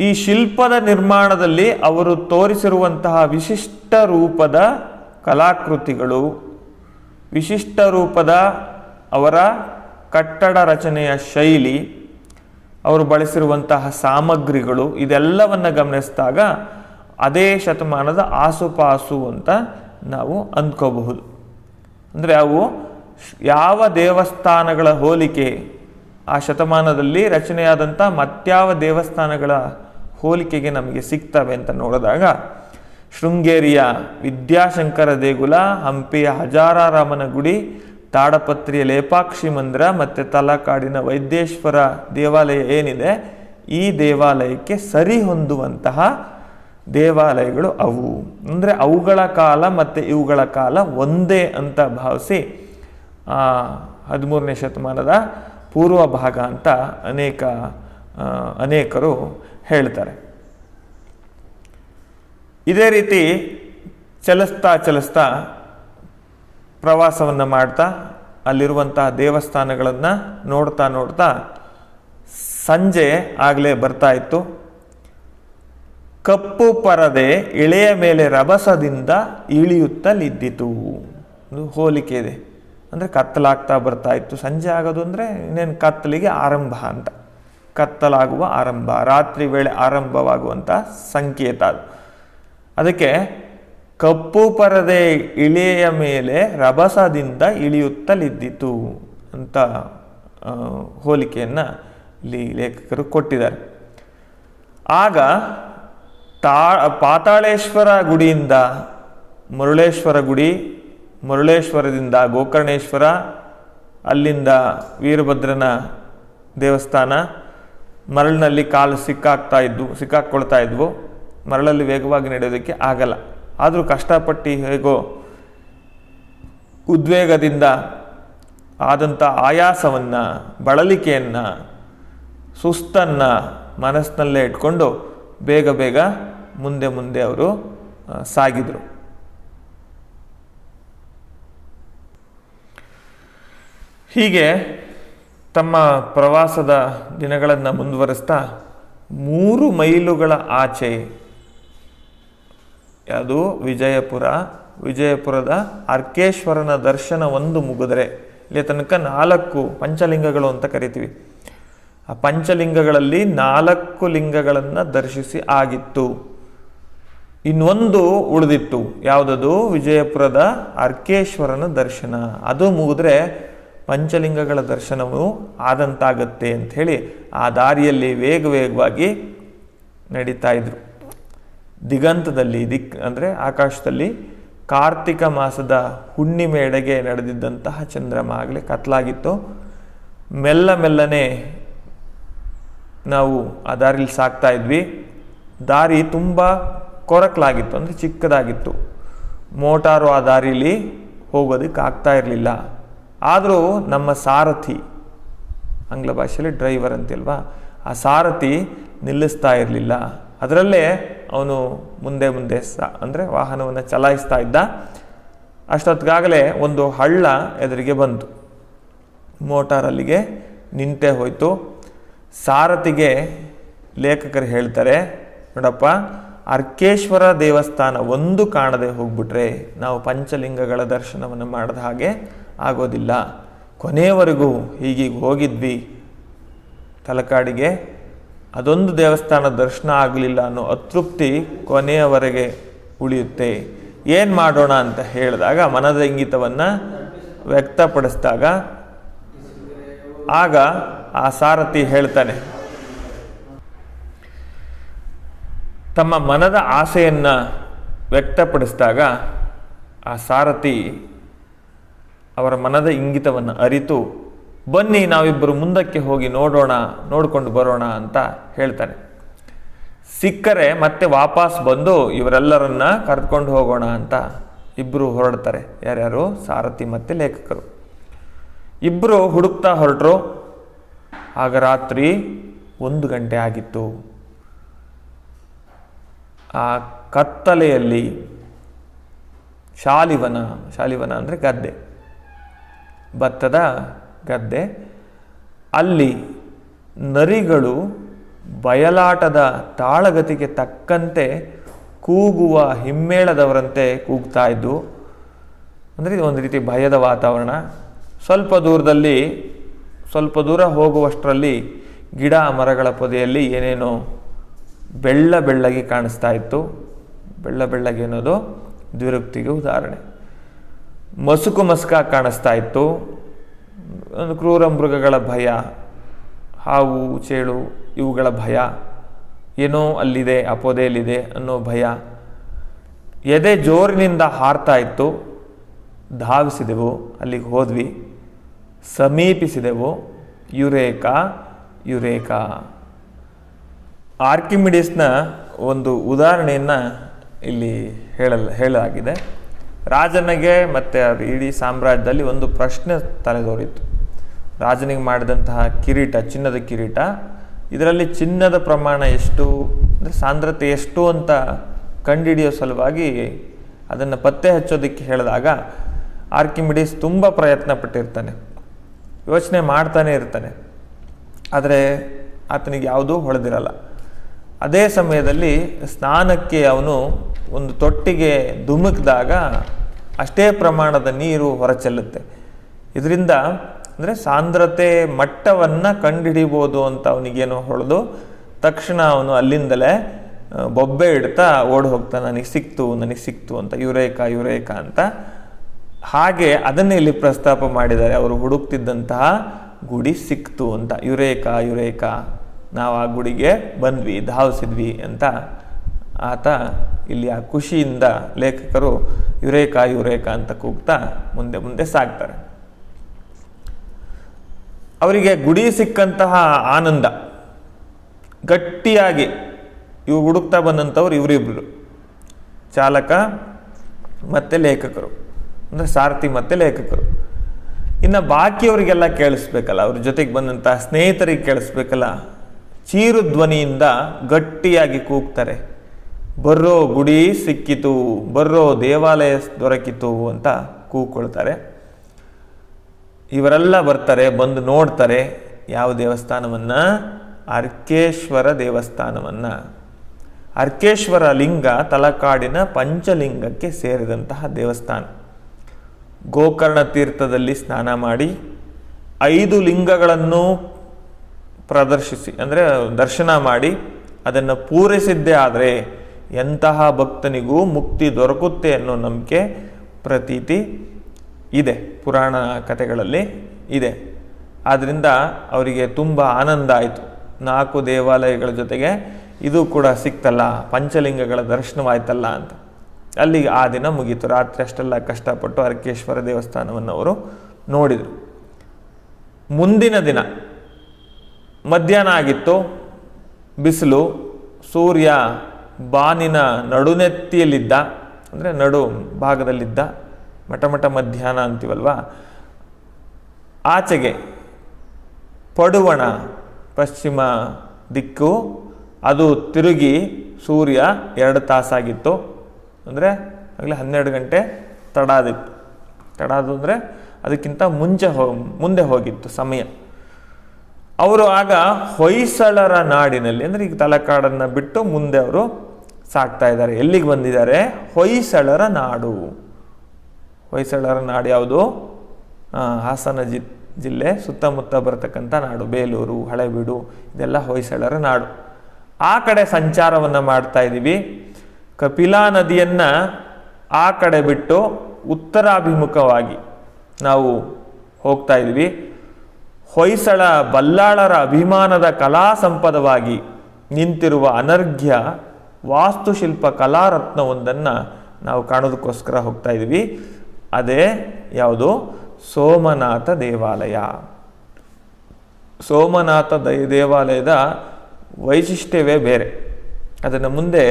ಈ ಶಿಲ್ಪದ ನಿರ್ಮಾಣದಲ್ಲಿ ಅವರು ತೋರಿಸಿರುವಂತಹ ವಿಶಿಷ್ಟ ರೂಪದ ಕಲಾಕೃತಿಗಳು, ವಿಶಿಷ್ಟ ರೂಪದ ಅವರ ಕಟ್ಟಡ ರಚನೆಯ ಶೈಲಿ, ಅವರು ಬಳಸಿರುವಂತಹ ಸಾಮಗ್ರಿಗಳು, ಇದೆಲ್ಲವನ್ನು ಗಮನಿಸಿದಾಗ ಅದೇ ಶತಮಾನದ ಆಸುಪಾಸು ಅಂತ ನಾವು ಅಂದ್ಕೋಬಹುದು. ಅಂದರೆ ಅವು ಯಾವ ದೇವಸ್ಥಾನಗಳ ಹೋಲಿಕೆ ಆ ಶತಮಾನದಲ್ಲಿ ರಚನೆಯಾದಂಥ ಮತ್ಯಾವ ದೇವಸ್ಥಾನಗಳ ಹೋಲಿಕೆಗೆ ನಮಗೆ ಸಿಗ್ತವೆ ಅಂತ ನೋಡಿದಾಗ ಶೃಂಗೇರಿಯ ವಿದ್ಯಾಶಂಕರ ದೇಗುಲ, ಹಂಪಿಯ ಹಜಾರಾರಾಮನ ಗುಡಿ, ತಾಡಪತ್ರಿಯ ಲೇಪಾಕ್ಷಿ ಮಂದಿರ ಮತ್ತು ತಲಕಾಡಿನ ವೈದ್ಯೇಶ್ವರ ದೇವಾಲಯ ಏನಿದೆ, ಈ ದೇವಾಲಯಕ್ಕೆ ಸರಿ ಹೊಂದುವಂತಹ ದೇವಾಲಯಗಳು ಅವು. ಅಂದರೆ ಅವುಗಳ ಕಾಲ ಮತ್ತು ಇವುಗಳ ಕಾಲ ಒಂದೇ ಅಂತ ಭಾವಿಸಿ 13ನೇ ಶತಮಾನದ ಪೂರ್ವ ಭಾಗ ಅಂತ ಅನೇಕರು ಹೇಳ್ತಾರೆ. ಇದೇ ರೀತಿ ಚಲಿಸ್ತಾ ಪ್ರವಾಸವನ್ನು ಮಾಡ್ತಾ ಅಲ್ಲಿರುವಂತಹ ದೇವಸ್ಥಾನಗಳನ್ನು ನೋಡ್ತಾ ಸಂಜೆ ಆಗಲೇ ಬರ್ತಾ ಇತ್ತು. ಕಪ್ಪು ಪರದೆ ಇಳೆಯ ಮೇಲೆ ರಭಸದಿಂದ ಇಳಿಯುತ್ತಲಿದ್ದಿತು. ಒಂದು ಹೋಲಿಕೆ ಇದೆ. ಅಂದರೆ ಕತ್ತಲಾಗ್ತಾ ಬರ್ತಾ ಇತ್ತು. ಸಂಜೆ ಆಗೋದು ಅಂದರೆ ಇನ್ನೇನು ಕತ್ತಲಿಗೆ ಆರಂಭ ಅಂತ, ಕತ್ತಲಾಗುವ ಆರಂಭ, ರಾತ್ರಿ ವೇಳೆ ಆರಂಭವಾಗುವಂಥ ಸಂಕೇತ ಅದು. ಅದಕ್ಕೆ ಕಪ್ಪು ಪರದೆ ಇಳೆಯ ಮೇಲೆ ರಭಸದಿಂದ ಇಳಿಯುತ್ತಲಿದ್ದಿತು ಅಂತ ಹೋಲಿಕೆಯನ್ನು ಇಲ್ಲಿ ಲೇಖಕರು ಕೊಟ್ಟಿದ್ದಾರೆ. ಆಗ ಪಾತಾಳೇಶ್ವರ ಗುಡಿಯಿಂದ ಮರುಳೇಶ್ವರ ಗುಡಿ, ಮರುಳೇಶ್ವರದಿಂದ ಗೋಕರ್ಣೇಶ್ವರ, ಅಲ್ಲಿಂದ ವೀರಭದ್ರನ ದೇವಸ್ಥಾನ, ಮರಳಿನಲ್ಲಿ ಕಾಲು ಸಿಕ್ಕಾಕ್ಕೊಳ್ತಾ ಇದ್ವು. ಮರಳಲ್ಲಿ ವೇಗವಾಗಿ ನಡೆಯೋದಕ್ಕೆ ಆಗಲ್ಲ. ಆದರೂ ಕಷ್ಟಪಟ್ಟು ಹೇಗೋ ಉದ್ವೇಗದಿಂದ ಆದಂಥ ಆಯಾಸವನ್ನು, ಬಳಲಿಕೆಯನ್ನು, ಸುಸ್ತನ್ನು ಮನಸ್ಸಿನಲ್ಲೇ ಇಟ್ಕೊಂಡು ಬೇಗ ಮುಂದೆ ಅವರು ಸಾಗಿದರು. ಹೀಗೆ ತಮ್ಮ ಪ್ರವಾಸದ ದಿನಗಳನ್ನು ಮುಂದುವರಿಸ್ತಾ 3 ಮೈಲುಗಳ ಆಚೆ, ಅದು ವಿಜಯಪುರದ ಅರ್ಕೇಶ್ವರನ ದರ್ಶನ ಒಂದು ಮುಗಿದ್ರೆ ಇಲ್ಲಿ ತನಕ 4 ಪಂಚಲಿಂಗಗಳು ಅಂತ ಕರಿತೀವಿ. ಆ ಪಂಚಲಿಂಗಗಳಲ್ಲಿ 4 ಲಿಂಗಗಳನ್ನು ದರ್ಶಿಸಿ ಆಗಿತ್ತು. ಇನ್ನೊಂದು ಉಳಿದಿತ್ತು. ಯಾವುದದು? ವಿಜಯಪುರದ ಅರ್ಕೇಶ್ವರನ ದರ್ಶನ. ಅದು ಮುಗಿದ್ರೆ ಪಂಚಲಿಂಗಗಳ ದರ್ಶನವು ಆದಂತಾಗತ್ತೆ ಅಂಥೇಳಿ ಆ ದಾರಿಯಲ್ಲಿ ವೇಗವಾಗಿ ನಡೀತಾ ಇದ್ರು. ದಿಗಂತದಲ್ಲಿ ಅಂದರೆ ಆಕಾಶದಲ್ಲಿ ಕಾರ್ತಿಕ ಮಾಸದ ಹುಣ್ಣಿಮೆಯೆಡೆಗೆ ನಡೆದಿದ್ದಂತಹ ಚಂದ್ರಮ ಆಗಲೇ ಕತ್ಲಾಗಿತ್ತು. ಮೆಲ್ಲನೆ ನಾವು ಆ ದಾರಿಯಲ್ಲಿ ಸಾಕ್ತಾ ಇದ್ವಿ. ದಾರಿ ತುಂಬ ಕೊರಕಲಾಗಿತ್ತು, ಅಂದರೆ ಚಿಕ್ಕದಾಗಿತ್ತು. ಮೋಟಾರು ಆ ದಾರಿಯಲ್ಲಿ ಹೋಗೋದಕ್ಕೆ ಆಗ್ತಾ ಇರಲಿಲ್ಲ. ಆದರೂ ನಮ್ಮ ಸಾರಥಿ, ಆಂಗ್ಲ ಭಾಷೆಯಲ್ಲಿ ಡ್ರೈವರ್ ಅಂತಿಲ್ವಾ, ಆ ಸಾರಥಿ ನಿಲ್ಲಿಸ್ತಾ ಇರಲಿಲ್ಲ. ಅದರಲ್ಲೇ ಅವನು ಮುಂದೆ ಅಂದರೆ ವಾಹನವನ್ನು ಚಲಾಯಿಸ್ತಾ ಇದ್ದ. ಅಷ್ಟೊತ್ತಿಗಾಗಲೇ ಒಂದು ಹಳ್ಳ ಎದುರಿಗೆ ಬಂತು. ಮೋಟಾರ್ ಅಲ್ಲಿಗೆ ನಿಂತೇ ಹೋಯಿತು. ಸಾರಥಿಗೆ ಲೇಖಕರು ಹೇಳ್ತಾರೆ, ನೋಡಪ್ಪ, ಅರ್ಕೇಶ್ವರ ದೇವಸ್ಥಾನ ಒಂದು ಕಾಣದೆ ಹೋಗ್ಬಿಟ್ರೆ ನಾವು ಪಂಚಲಿಂಗಗಳ ದರ್ಶನವನ್ನು ಮಾಡಿದ ಹಾಗೆ ಆಗೋದಿಲ್ಲ. ಕೊನೆಯವರೆಗೂ ಹೀಗೀಗ ಹೋಗಿದ್ವಿ ತಲಕಾಡಿಗೆ, ಅದೊಂದು ದೇವಸ್ಥಾನ ದರ್ಶನ ಆಗಲಿಲ್ಲ ಅನ್ನೋ ಅತೃಪ್ತಿ ಕೊನೆಯವರೆಗೆ ಉಳಿಯುತ್ತೆ. ಏನು ಮಾಡೋಣ ಅಂತ ಹೇಳಿದಾಗ, ಮನದ ಇಂಗಿತವನ್ನು ವ್ಯಕ್ತಪಡಿಸಿದಾಗ ಆಗ ಆ ಸಾರಥಿ ಹೇಳ್ತಾನೆ, ತಮ್ಮ ಮನದ ಆಸೆಯನ್ನು ವ್ಯಕ್ತಪಡಿಸಿದಾಗ ಆ ಸಾರಥಿ ಅವರ ಮನದ ಇಂಗಿತವನ್ನು ಅರಿತು, ಬನ್ನಿ ನಾವಿಬ್ಬರು ಮುಂದಕ್ಕೆ ಹೋಗಿ ನೋಡಿಕೊಂಡು ಬರೋಣ ಅಂತ ಹೇಳ್ತಾನೆ. ಸಿಕ್ಕರೆ ಮತ್ತೆ ವಾಪಸ್ ಬಂದು ಇವರೆಲ್ಲರನ್ನ ಕರೆದುಕೊಂಡು ಹೋಗೋಣ ಅಂತ ಇಬ್ಬರು ಹೊರಡ್ತಾರೆ. ಯಾರ್ಯಾರು? ಸಾರಥಿ ಮತ್ತು ಲೇಖಕರು. ಇಬ್ಬರು ಹುಡುಕ್ತಾ ಹೊರಟರು. ಆಗ ರಾತ್ರಿ 1 ಗಂಟೆ ಆಗಿತ್ತು. ಆ ಕತ್ತಲೆಯಲ್ಲಿ ಶಾಲಿವನ ಅಂದರೆ ಗದ್ದೆ, ಭತ್ತದ ಗದ್ದೆ, ಅಲ್ಲಿ ನರಿಗಳು ಬಯಲಾಟದ ತಾಳಗತಿಗೆ ತಕ್ಕಂತೆ ಕೂಗುವ ಹಿಮ್ಮೇಳದವರಂತೆ ಕೂಗ್ತಾ ಇದ್ದು. ಅಂದರೆ ಇದು ಒಂದು ರೀತಿ ಭಯದ ವಾತಾವರಣ. ಸ್ವಲ್ಪ ದೂರ ಹೋಗುವಷ್ಟರಲ್ಲಿ ಗಿಡ ಮರಗಳ ಪೊದೆಯಲ್ಲಿ ಏನೇನೋ ಬೆಳ್ಳಗೆ ಕಾಣಿಸ್ತಾ ಇತ್ತು. ಬೆಳ್ಳಗೆ ಅನ್ನೋದು ದ್ವಿರುಕ್ತಿಗೆ ಉದಾಹರಣೆ. ಮಸುಕಾಗಿ ಕಾಣಿಸ್ತಾ ಇತ್ತು. ಒಂದು ಕ್ರೂರ ಮೃಗಗಳ ಭಯ ಹಾವು ಚೇಳು ಇವುಗಳ ಭಯ, ಏನೋ ಅಲ್ಲಿದೆ ಅಪೋದೆಯಲ್ಲಿದೆ ಅನ್ನೋ ಭಯ. ಎದೆ ಜೋರಿನಿಂದ ಹಾರ್ತಾ ಇತ್ತು. ಧಾವಿಸಿದೆವು, ಅಲ್ಲಿಗೆ ಹೋದ್ವಿ, ಸಮೀಪಿಸಿದೆವು. Eureka Eureka. ಆರ್ಕಿಮಿಡೀಸ್ನ ಒಂದು ಉದಾಹರಣೆಯನ್ನು ಇಲ್ಲಿ ಹೇಳಲಾಗಿದೆ. ರಾಜನಿಗೆ ಮತ್ತು ಇಡೀ ಸಾಮ್ರಾಜ್ಯದಲ್ಲಿ ಒಂದು ಪ್ರಶ್ನೆ ತಲೆದೋರಿತ್ತು. ರಾಜನಿಗೆ ಮಾಡಿದಂತಹ ಕಿರೀಟ, ಚಿನ್ನದ ಕಿರೀಟ, ಇದರಲ್ಲಿ ಚಿನ್ನದ ಪ್ರಮಾಣ ಎಷ್ಟು, ಅಂದರೆ ಸಾಂದ್ರತೆ ಎಷ್ಟು ಅಂತ ಕಂಡುಹಿಡಿಯೋ ಸಲುವಾಗಿ ಅದನ್ನು ಪತ್ತೆ ಹಚ್ಚೋದಕ್ಕೆ ಹೇಳಿದಾಗ ಆರ್ಕಿಮಿಡೀಸ್ ತುಂಬ ಪ್ರಯತ್ನ ಪಟ್ಟಿರ್ತಾನೆ, ಯೋಚನೆ ಮಾಡ್ತಾನೆ ಇರ್ತಾನೆ. ಆದರೆ ಆತನಿಗೆ ಯಾವುದೂ ಹೊಳೆದಿರಲ್ಲ. ಅದೇ ಸಮಯದಲ್ಲಿ ಸ್ನಾನಕ್ಕೆ ಅವನು ಒಂದು ತೊಟ್ಟಿಗೆ ಧುಮುಕಿದಾಗ ಅಷ್ಟೇ ಪ್ರಮಾಣದ ನೀರು ಹೊರಚೆಲ್ಲುತ್ತೆ. ಇದರಿಂದ ಅಂದರೆ ಸಾಂದ್ರತೆ ಮಟ್ಟವನ್ನು ಕಂಡುಹಿಡಿಬೋದು ಅಂತ ಅವನಿಗೇನೋ ಹೊಳೆದು ತಕ್ಷಣ ಅವನು ಅಲ್ಲಿಂದಲೇ ಬೊಬ್ಬೆ ಇಡ್ತಾ ಓಡಿ ಹೋಗ್ತಾನೆ, ನನಗೆ ಸಿಕ್ತು ಅಂತ, ಯುರೇಕಾ ಯುರೇಕಾ ಅಂತ. ಹಾಗೆ ಅದನ್ನೇ ಇಲ್ಲಿ ಪ್ರಸ್ತಾಪ ಮಾಡಿದ್ದಾರೆ. ಅವರು ಹುಡುಕ್ತಿದ್ದಂತಹ ಗುಡಿ ಸಿಕ್ತು ಅಂತ. ಯುರೇಕಾ ಯುರೇಕಾ, ನಾವು ಆ ಗುಡಿಗೆ ಬಂದ್ವಿ, ಧಾವಿಸಿದ್ವಿ ಅಂತ ಆತ ಇಲ್ಲಿ ಆ ಖುಷಿಯಿಂದ ಲೇಖಕರು ಯುರೇಕಾ ಯುರೇಕಾ ಅಂತ ಕೂಗ್ತಾ ಮುಂದೆ ಮುಂದೆ ಸಾಗ್ತಾರೆ. ಅವರಿಗೆ ಗುಡಿ ಸಿಕ್ಕಂತಹ ಆನಂದ ಗಟ್ಟಿಯಾಗಿ ಇವು ಹುಡುಕ್ತಾ ಬಂದಂಥವ್ರು ಇವರಿಬ್ಬರು, ಚಾಲಕ ಮತ್ತು ಲೇಖಕರು, ಅಂದರೆ ಸಾರಥಿ ಮತ್ತು ಲೇಖಕರು. ಇನ್ನು ಬಾಕಿಯವರಿಗೆಲ್ಲ ಕೇಳಿಸ್ಬೇಕಲ್ಲ, ಅವ್ರ ಜೊತೆಗೆ ಬಂದಂಥ ಸ್ನೇಹಿತರಿಗೆ ಕೇಳಿಸ್ಬೇಕಲ್ಲ. ಚೀರು ಧ್ವನಿಯಿಂದ ಗಟ್ಟಿಯಾಗಿ ಕೂಗ್ತಾರೆ, ಬರ್ರೋ ಗುಡಿ ಸಿಕ್ಕಿತು, ಬರ್ರೋ ದೇವಾಲಯ ದೊರಕಿತು ಅಂತ ಕೂಗ್ಕೊಳ್ತಾರೆ. ಇವರೆಲ್ಲ ಬರ್ತಾರೆ, ಬಂದು ನೋಡ್ತಾರೆ. ಯಾವ ದೇವಸ್ಥಾನವನ್ನು? ಅರ್ಕೇಶ್ವರ ದೇವಸ್ಥಾನವನ್ನು. ಅರ್ಕೇಶ್ವರ ಲಿಂಗ ತಲಕಾಡಿನ ಪಂಚಲಿಂಗಕ್ಕೆ ಸೇರಿದಂತಹ ದೇವಸ್ಥಾನ. ಗೋಕರ್ಣ ತೀರ್ಥದಲ್ಲಿ ಸ್ನಾನ ಮಾಡಿ 5 ಲಿಂಗಗಳನ್ನು ಪ್ರದರ್ಶಿಸಿ, ಅಂದರೆ ದರ್ಶನ ಮಾಡಿ ಅದನ್ನು ಪೂರೈಸಿದ್ದೇ ಆದರೆ ಎಂತಹ ಭಕ್ತನಿಗೂ ಮುಕ್ತಿ ದೊರಕುತ್ತೆ ಅನ್ನೋ ನಂಬಿಕೆ, ಪ್ರತೀತಿ ಇದೆ, ಪುರಾಣ ಕಥೆಗಳಲ್ಲಿ ಇದೆ. ಆದ್ದರಿಂದ ಅವರಿಗೆ ತುಂಬ ಆನಂದ ಆಯಿತು. 4 ದೇವಾಲಯಗಳ ಜೊತೆಗೆ ಇದು ಕೂಡ ಸಿಕ್ತಲ್ಲ, ಪಂಚಲಿಂಗಗಳ ದರ್ಶನವಾಯ್ತಲ್ಲ ಅಂತ. ಅಲ್ಲಿಗೆ ಆ ದಿನ ಮುಗೀತು. ರಾತ್ರಿ ಅಷ್ಟೆಲ್ಲ ಕಷ್ಟಪಟ್ಟು ಅರ್ಕೇಶ್ವರ ದೇವಸ್ಥಾನವನ್ನು ಅವರು ನೋಡಿದರು. ಮುಂದಿನ ದಿನ ಮಧ್ಯಾಹ್ನ ಆಗಿತ್ತು, ಬಿಸಿಲು, ಸೂರ್ಯ ಬಾನಿನ ನಡುನೆತ್ತಿಯಲ್ಲಿದ್ದ, ಅಂದರೆ ನಡು ಭಾಗದಲ್ಲಿದ್ದ, ಮಠ ಮಧ್ಯಾಹ್ನ ಅಂತೀವಲ್ವ. ಆಚೆಗೆ ಪಡುವಣ ಪಶ್ಚಿಮ ದಿಕ್ಕು, ಅದು ತಿರುಗಿ ಸೂರ್ಯ 2 ತಾಸಾಗಿತ್ತು. ಅಂದರೆ ಆಗಲೇ 12 ಗಂಟೆ ತಡಾದಿತ್ತು. ತಡಾದು ಅಂದರೆ ಅದಕ್ಕಿಂತ ಮುಂದೆ ಹೋಗಿತ್ತು ಸಮಯ. ಅವರು ಆಗ ಹೊಯ್ಸಳರ ನಾಡಿನಲ್ಲಿ, ಅಂದರೆ ಈಗ ತಲಕಾಡನ್ನು ಬಿಟ್ಟು ಮುಂದೆ ಅವರು ಸಾಗ್ತಾ ಇದ್ದಾರೆ. ಎಲ್ಲಿಗೆ ಬಂದಿದ್ದಾರೆ? ಹೊಯ್ಸಳರ ನಾಡು. ಹೊಯ್ಸಳರ ನಾಡು ಯಾವುದು? ಹಾಸನ ಜಿಲ್ಲೆ ಸುತ್ತಮುತ್ತ ಬರತಕ್ಕಂಥ ನಾಡು. ಬೇಲೂರು, ಹಳೆಬೀಡು, ಇದೆಲ್ಲ ಹೊಯ್ಸಳರ ನಾಡು. ಆ ಕಡೆ ಸಂಚಾರವನ್ನು ಮಾಡ್ತಾ ಇದ್ದೀವಿ. ಕಪಿಲಾ ನದಿಯನ್ನು ಆ ಕಡೆ ಬಿಟ್ಟು ಉತ್ತರಾಭಿಮುಖವಾಗಿ ನಾವು ಹೋಗ್ತಾ ಇದ್ದೀವಿ. ಹೊಯ್ಸಳ ಬಲ್ಲಾಳರ ಅಭಿಮಾನದ ಕಲಾ ಸಂಪದವಾಗಿ ನಿಂತಿರುವ ಅನರ್ಘ್ಯ ವಾಸ್ತುಶಿಲ್ಪ ಕಲಾರತ್ನವೊಂದನ್ನು ನಾವು ಕಾಣೋದಕ್ಕೋಸ್ಕರ ಹೋಗ್ತಾ ಇದ್ದೀವಿ. ಅದೇ ಯಾವುದು? ಸೋಮನಾಥ ದೇವಾಲಯ. ಸೋಮನಾಥ ದೇವಾಲಯದ ವೈಶಿಷ್ಟ್ಯವೇ ಬೇರೆ. ಅದನ್ನು ಮುಂದೆ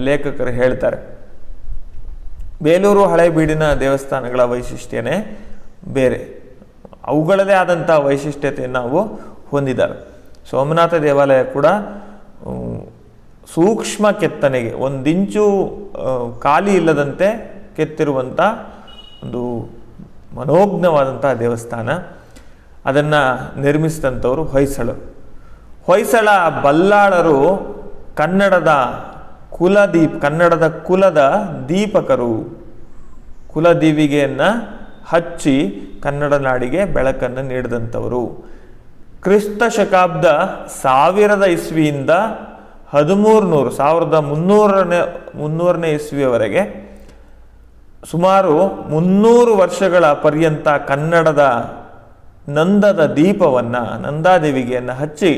ಲೇಖಕರು ಹೇಳ್ತಾರೆ. ಬೇಲೂರು ಹಳೆಬೀಡಿನ ದೇವಸ್ಥಾನಗಳ ವೈಶಿಷ್ಟ್ಯನೇ ಬೇರೆ, ಅವುಗಳದೇ ಆದಂಥ ವೈಶಿಷ್ಟ್ಯತೆಯನ್ನು ನಾವು ಹೊಂದಿದ್ದಾರೆ. ಸೋಮನಾಥ ದೇವಾಲಯ ಕೂಡ ಸೂಕ್ಷ್ಮ ಕೆತ್ತನೆಗೆ, 1 ಇಂಚು ಖಾಲಿ ಇಲ್ಲದಂತೆ ಕೆತ್ತಿರುವಂಥ ಒಂದು ಮನೋಜ್ಞವಾದಂಥ ದೇವಸ್ಥಾನ. ಅದನ್ನು ನಿರ್ಮಿಸಿದಂಥವರು ಹೊಯ್ಸಳರು. ಹೊಯ್ಸಳ ಬಲ್ಲಾಳರು ಕನ್ನಡದ ಕುಲದ ದೀಪಕರು. ಕುಲದೀವಿಗೆಯನ್ನು ಹಚ್ಚಿ ಕನ್ನಡ ನಾಡಿಗೆ ಬೆಳಕನ್ನು ನೀಡಿದಂಥವರು. ಕ್ರಿಸ್ತ ಶಕಾಬ್ದ 1000 ಇಸ್ವಿಯಿಂದ 1300 ಇಸ್ವಿಯವರೆಗೆ ಸುಮಾರು 300 ವರ್ಷಗಳ ಪರ್ಯಂತ ಕನ್ನಡದ ನಂದದ ದೀಪವನ್ನು, ನಂದಾದೇವಿಗೆಯನ್ನು ಹಚ್ಚಿ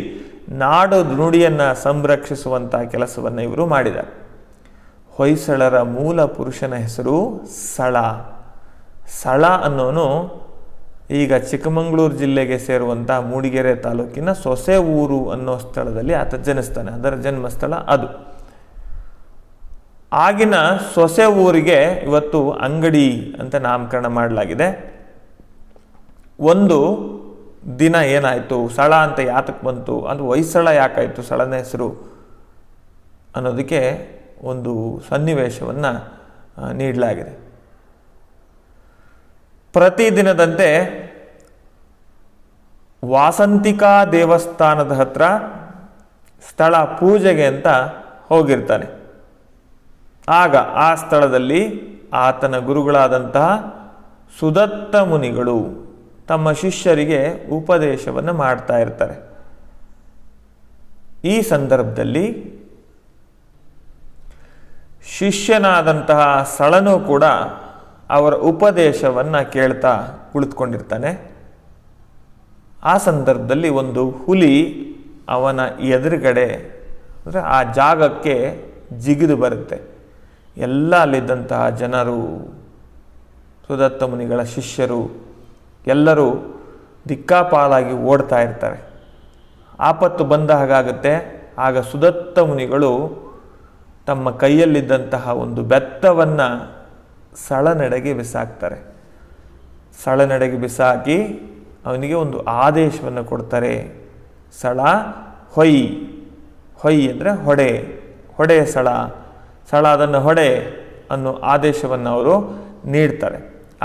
ನಾಡು ನುಡಿಯನ್ನು ಸಂರಕ್ಷಿಸುವಂಥ ಕೆಲಸವನ್ನು ಇವರು ಮಾಡಿದ್ದಾರೆ. ಹೊಯ್ಸಳರ ಮೂಲ ಪುರುಷನ ಹೆಸರು ಸಳ. ಸಳ ಅನ್ನೋನು ಈಗ ಚಿಕ್ಕಮಗಳೂರು ಜಿಲ್ಲೆಗೆ ಸೇರುವಂಥ ಮೂಡಿಗೆರೆ ತಾಲೂಕಿನ ಸೊಸೆ ಊರು ಅನ್ನೋ ಸ್ಥಳದಲ್ಲಿ ಆತ ಜನಿಸ್ತಾನೆ. ಅದರ ಜನ್ಮಸ್ಥಳ ಅದು. ಆಗಿನ ಸೊಸೆ ಊರಿಗೆ ಇವತ್ತು ಅಂಗಡಿ ಅಂತ ನಾಮಕರಣ ಮಾಡಲಾಗಿದೆ. ಒಂದು ದಿನ ಏನಾಯಿತು, ಸಳ ಅಂತ ಯಾತಕ್ಕೆ ಬಂತು, ಅದು ಹೊಯ್ಸಳ ಯಾಕಾಯಿತು ಸಳನ ಹೆಸರು ಅನ್ನೋದಕ್ಕೆ ಒಂದು ಸನ್ನಿವೇಶವನ್ನು ನೀಡಲಾಗಿದೆ. ಪ್ರತಿದಿನದಂತೆ ವಾಸಂತಿಕಾ ದೇವಸ್ಥಾನದ ಹತ್ರ ಸ್ಥಳ ಪೂಜೆಗೆ ಅಂತ ಹೋಗಿರ್ತಾನೆ. ಆಗ ಆ ಸ್ಥಳದಲ್ಲಿ ಆತನ ಗುರುಗಳಾದಂತಹ ಸುದತ್ತ ಮುನಿಗಳು ತಮ್ಮ ಶಿಷ್ಯರಿಗೆ ಉಪದೇಶವನ್ನು ಮಾಡ್ತಾ ಇರ್ತಾರೆ. ಈ ಸಂದರ್ಭದಲ್ಲಿ ಶಿಷ್ಯನಾದಂತಹ ಸಳನು ಕೂಡ ಅವರ ಉಪದೇಶವನ್ನು ಕೇಳ್ತಾ ಕುಳಿತುಕೊಂಡಿರ್ತಾನೆ. ಆ ಸಂದರ್ಭದಲ್ಲಿ ಒಂದು ಹುಲಿ ಅವನ ಎದುರುಗಡೆ ಅಂದರೆ ಆ ಜಾಗಕ್ಕೆ ಜಿಗಿದು ಬರುತ್ತೆ. ಎಲ್ಲ ಅಲ್ಲಿದ್ದಂತಹ ಜನರು, ಸುದತ್ತ ಮುನಿಗಳ ಶಿಷ್ಯರು ಎಲ್ಲರೂ ದಿಕ್ಕಾಪಾಲಾಗಿ ಓಡ್ತಾ ಇರ್ತಾರೆ. ಆಪತ್ತು ಬಂದ ಹಾಗಾಗುತ್ತೆ. ಆಗ ಸುದತ್ತ ಮುನಿಗಳು ತಮ್ಮ ಕೈಯಲ್ಲಿದ್ದಂತಹ ಒಂದು ಬೆತ್ತವನ್ನು ಸಳನೆಡೆಗೆ ಬಿಸಾಕ್ತಾರೆ. ಸಳನೆಡೆಗೆ ಬಿಸಾಕಿ ಅವನಿಗೆ ಒಂದು ಆದೇಶವನ್ನು ಕೊಡ್ತಾರೆ. ಸಳ ಹೊಯ್, ಹೊಯ್ ಅಂದರೆ ಹೊಡೆ, ಹೊಡೆ ಸಳ, ಸಳ ಅದನ್ನು ಹೊಡೆ ಅನ್ನೋ ಆದೇಶವನ್ನು ಅವರು ನೀಡ್ತಾರೆ.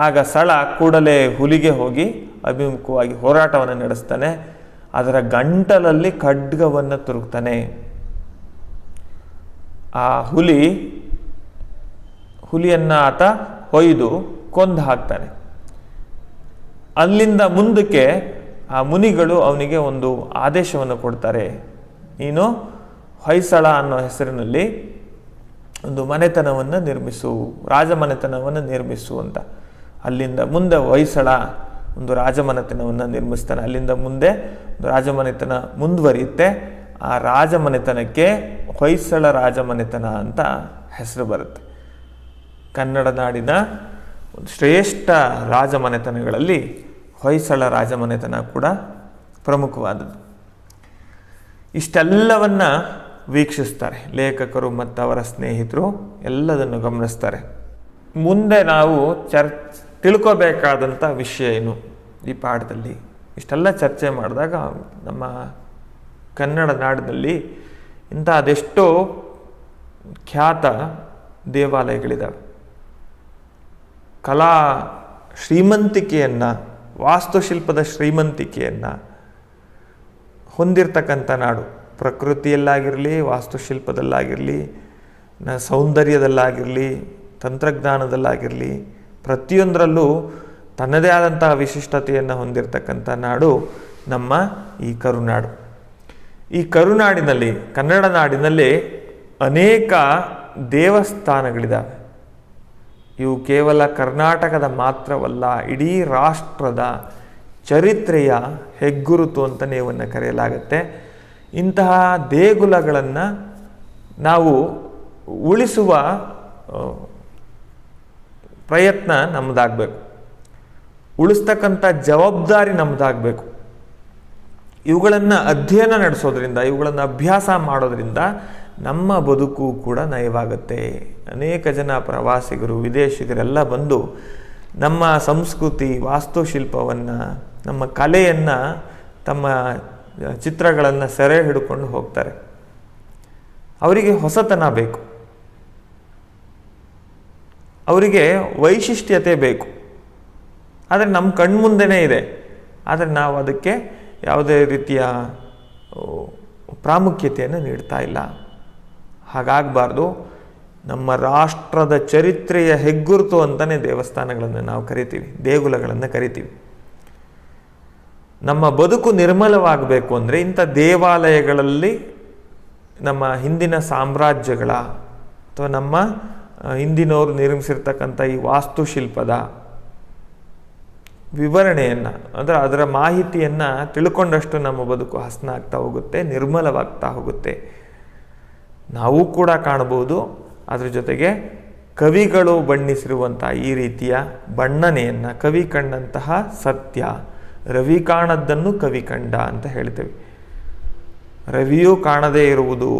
ಆಗ ಸಳ ಕೂಡಲೇ ಹುಲಿಗೆ ಹೋಗಿ ಅಭಿಮುಖವಾಗಿ ಹೋರಾಟವನ್ನು ನಡೆಸ್ತಾನೆ. ಅದರ ಗಂಟಲಲ್ಲಿ ಖಡ್ಗವನ್ನು ತುರುಕ್ತಾನೆ. ಆ ಹುಲಿಯನ್ನು ಆತ ಹೊಯ್ದು ಕೊಂದು ಹಾಕ್ತಾನೆ. ಅಲ್ಲಿಂದ ಮುಂದಕ್ಕೆ ಆ ಮುನಿಗಳು ಅವನಿಗೆ ಒಂದು ಆದೇಶವನ್ನು ಕೊಡ್ತಾರೆ. ನೀನು ಹೊಯ್ಸಳ ಅನ್ನೋ ಹೆಸರಿನಲ್ಲಿ ಒಂದು ಮನೆತನವನ್ನು ನಿರ್ಮಿಸು, ರಾಜಮನೆತನವನ್ನು ನಿರ್ಮಿಸು ಅಂತ. ಅಲ್ಲಿಂದ ಮುಂದೆ ಹೊಯ್ಸಳ ಒಂದು ರಾಜಮನೆತನವನ್ನು ನಿರ್ಮಿಸ್ತಾನೆ. ಅಲ್ಲಿಂದ ಮುಂದೆ ಒಂದು ರಾಜಮನೆತನ ಮುಂದುವರಿಯುತ್ತೆ. ಆ ರಾಜಮನೆತನಕ್ಕೆ ಹೊಯ್ಸಳ ರಾಜಮನೆತನ ಅಂತ ಹೆಸರು ಬರುತ್ತೆ. ಕನ್ನಡ ನಾಡಿನ ಒಂದು ಶ್ರೇಷ್ಠ ರಾಜಮನೆತನಗಳಲ್ಲಿ ಹೊಯ್ಸಳ ರಾಜಮನೆತನ ಕೂಡ ಪ್ರಮುಖವಾದದ್ದು. ಇಷ್ಟೆಲ್ಲವನ್ನು ವೀಕ್ಷಿಸ್ತಾರೆ ಲೇಖಕರು ಮತ್ತು ಅವರ ಸ್ನೇಹಿತರು, ಎಲ್ಲದನ್ನು ಗಮನಿಸ್ತಾರೆ. ಮುಂದೆ ನಾವು ತಿಳ್ಕೋಬೇಕಾದಂಥ ವಿಷಯ ಏನು ಈ ಪಾಠದಲ್ಲಿ? ಇಷ್ಟೆಲ್ಲ ಚರ್ಚೆ ಮಾಡಿದಾಗ ನಮ್ಮ ಕನ್ನಡ ನಾಡಿನಲ್ಲಿ ಇಂಥ ಅದೆಷ್ಟೋ ಖ್ಯಾತ ದೇವಾಲಯಗಳಿದ್ದಾವೆ. ಕಲಾ ಶ್ರೀಮಂತಿಕೆಯನ್ನು, ವಾಸ್ತುಶಿಲ್ಪದ ಶ್ರೀಮಂತಿಕೆಯನ್ನು ಹೊಂದಿರತಕ್ಕಂಥ ನಾಡು. ಪ್ರಕೃತಿಯಲ್ಲಾಗಿರಲಿ, ವಾಸ್ತುಶಿಲ್ಪದಲ್ಲಾಗಿರಲಿ, ಸೌಂದರ್ಯದಲ್ಲಾಗಿರಲಿ, ತಂತ್ರಜ್ಞಾನದಲ್ಲಾಗಿರಲಿ, ಪ್ರತಿಯೊಂದರಲ್ಲೂ ತನ್ನದೇ ಆದಂತಹ ವಿಶಿಷ್ಟತೆಯನ್ನು ಹೊಂದಿರತಕ್ಕಂಥ ನಾಡು ನಮ್ಮ ಈ ಕರುನಾಡು. ಈ ಕರುನಾಡಿನಲ್ಲಿ, ಕನ್ನಡ ನಾಡಿನಲ್ಲಿ ಅನೇಕ ದೇವಸ್ಥಾನಗಳಿದ್ದಾವೆ. ಇವು ಕೇವಲ ಕರ್ನಾಟಕದ ಮಾತ್ರವಲ್ಲ, ಇಡೀ ರಾಷ್ಟ್ರದ ಚರಿತ್ರೆಯ ಹೆಗ್ಗುರುತು ಅಂತಲೇ ಇವನ್ನು ಕರೆಯಲಾಗುತ್ತೆ. ಇಂತಹ ದೇಗುಲಗಳನ್ನು ನಾವು ಉಳಿಸುವ ಪ್ರಯತ್ನ ನಮ್ಮದಾಗಬೇಕು. ಉಳಿಸ್ತಕ್ಕಂಥ ಜವಾಬ್ದಾರಿ ನಮ್ಮದಾಗಬೇಕು. ಇವುಗಳನ್ನು ಅಧ್ಯಯನ ನಡೆಸೋದ್ರಿಂದ, ಇವುಗಳನ್ನು ಅಭ್ಯಾಸ ಮಾಡೋದ್ರಿಂದ ನಮ್ಮ ಬದುಕು ಕೂಡ ನಯವಾಗುತ್ತೆ. ಅನೇಕ ಜನ ಪ್ರವಾಸಿಗರು, ವಿದೇಶಿಗರೆಲ್ಲ ಬಂದು ನಮ್ಮ ಸಂಸ್ಕೃತಿ, ವಾಸ್ತುಶಿಲ್ಪವನ್ನು, ನಮ್ಮ ಕಲೆಯನ್ನು, ತಮ್ಮ ಚಿತ್ರಗಳನ್ನು ಸೆರೆ ಹಿಡ್ಕೊಂಡು ಹೋಗ್ತಾರೆ. ಅವರಿಗೆ ಹೊಸತನ ಬೇಕು, ಅವರಿಗೆ ವೈಶಿಷ್ಟ್ಯತೆ ಬೇಕು. ಆದರೆ ನಮ್ಮ ಕಣ್ಮುಂದೆನೇ ಇದೆ, ಆದರೆ ನಾವು ಅದಕ್ಕೆ ಯಾವುದೇ ರೀತಿಯ ಪ್ರಾಮುಖ್ಯತೆಯನ್ನು ನೀಡ್ತಾ ಇಲ್ಲ. ಹಾಗಾಗಬಾರ್ದು. ನಮ್ಮ ರಾಷ್ಟ್ರದ ಚರಿತ್ರೆಯ ಹೆಗ್ಗುರುತು ಅಂತಲೇ ದೇವಸ್ಥಾನಗಳನ್ನು ನಾವು ಕರಿತೀವಿ, ದೇಗುಲಗಳನ್ನು ಕರಿತೀವಿ. ನಮ್ಮ ಬದುಕು ನಿರ್ಮಲವಾಗಬೇಕು ಅಂದರೆ ಇಂಥ ದೇವಾಲಯಗಳಲ್ಲಿ ನಮ್ಮ ಹಿಂದಿನ ಸಾಮ್ರಾಜ್ಯಗಳ ಅಥವಾ ನಮ್ಮ ಹಿಂದಿನವರು ನಿರ್ಮಿಸಿರ್ತಕ್ಕಂಥ ಈ ವಾಸ್ತುಶಿಲ್ಪದ ವಿವರಣೆಯನ್ನು ಅಂದರೆ ಅದರ ಮಾಹಿತಿಯನ್ನು ತಿಳ್ಕೊಂಡಷ್ಟು ನಮ್ಮ ಬದುಕು ಹಸನ ಆಗ್ತಾ ಹೋಗುತ್ತೆ, ನಿರ್ಮಲವಾಗ್ತಾ ಹೋಗುತ್ತೆ. ನಾವು ಕೂಡ ಕಾಣಬಹುದು. ಅದ್ರ ಜೊತೆಗೆ ಕವಿಗಳು ಬಣ್ಣಿಸಿರುವಂಥ ಈ ರೀತಿಯ ಬಣ್ಣನೆಯನ್ನು, ಕವಿ ಕಂಡಂತಹ ಸತ್ಯ, ರವಿ ಕಾಣದ್ದನ್ನು ಕವಿ ಕಂಡ ಅಂತ ಹೇಳ್ತೇವೆ. ರವಿಯೂ ಕಾಣದೇ ಇರುವುದು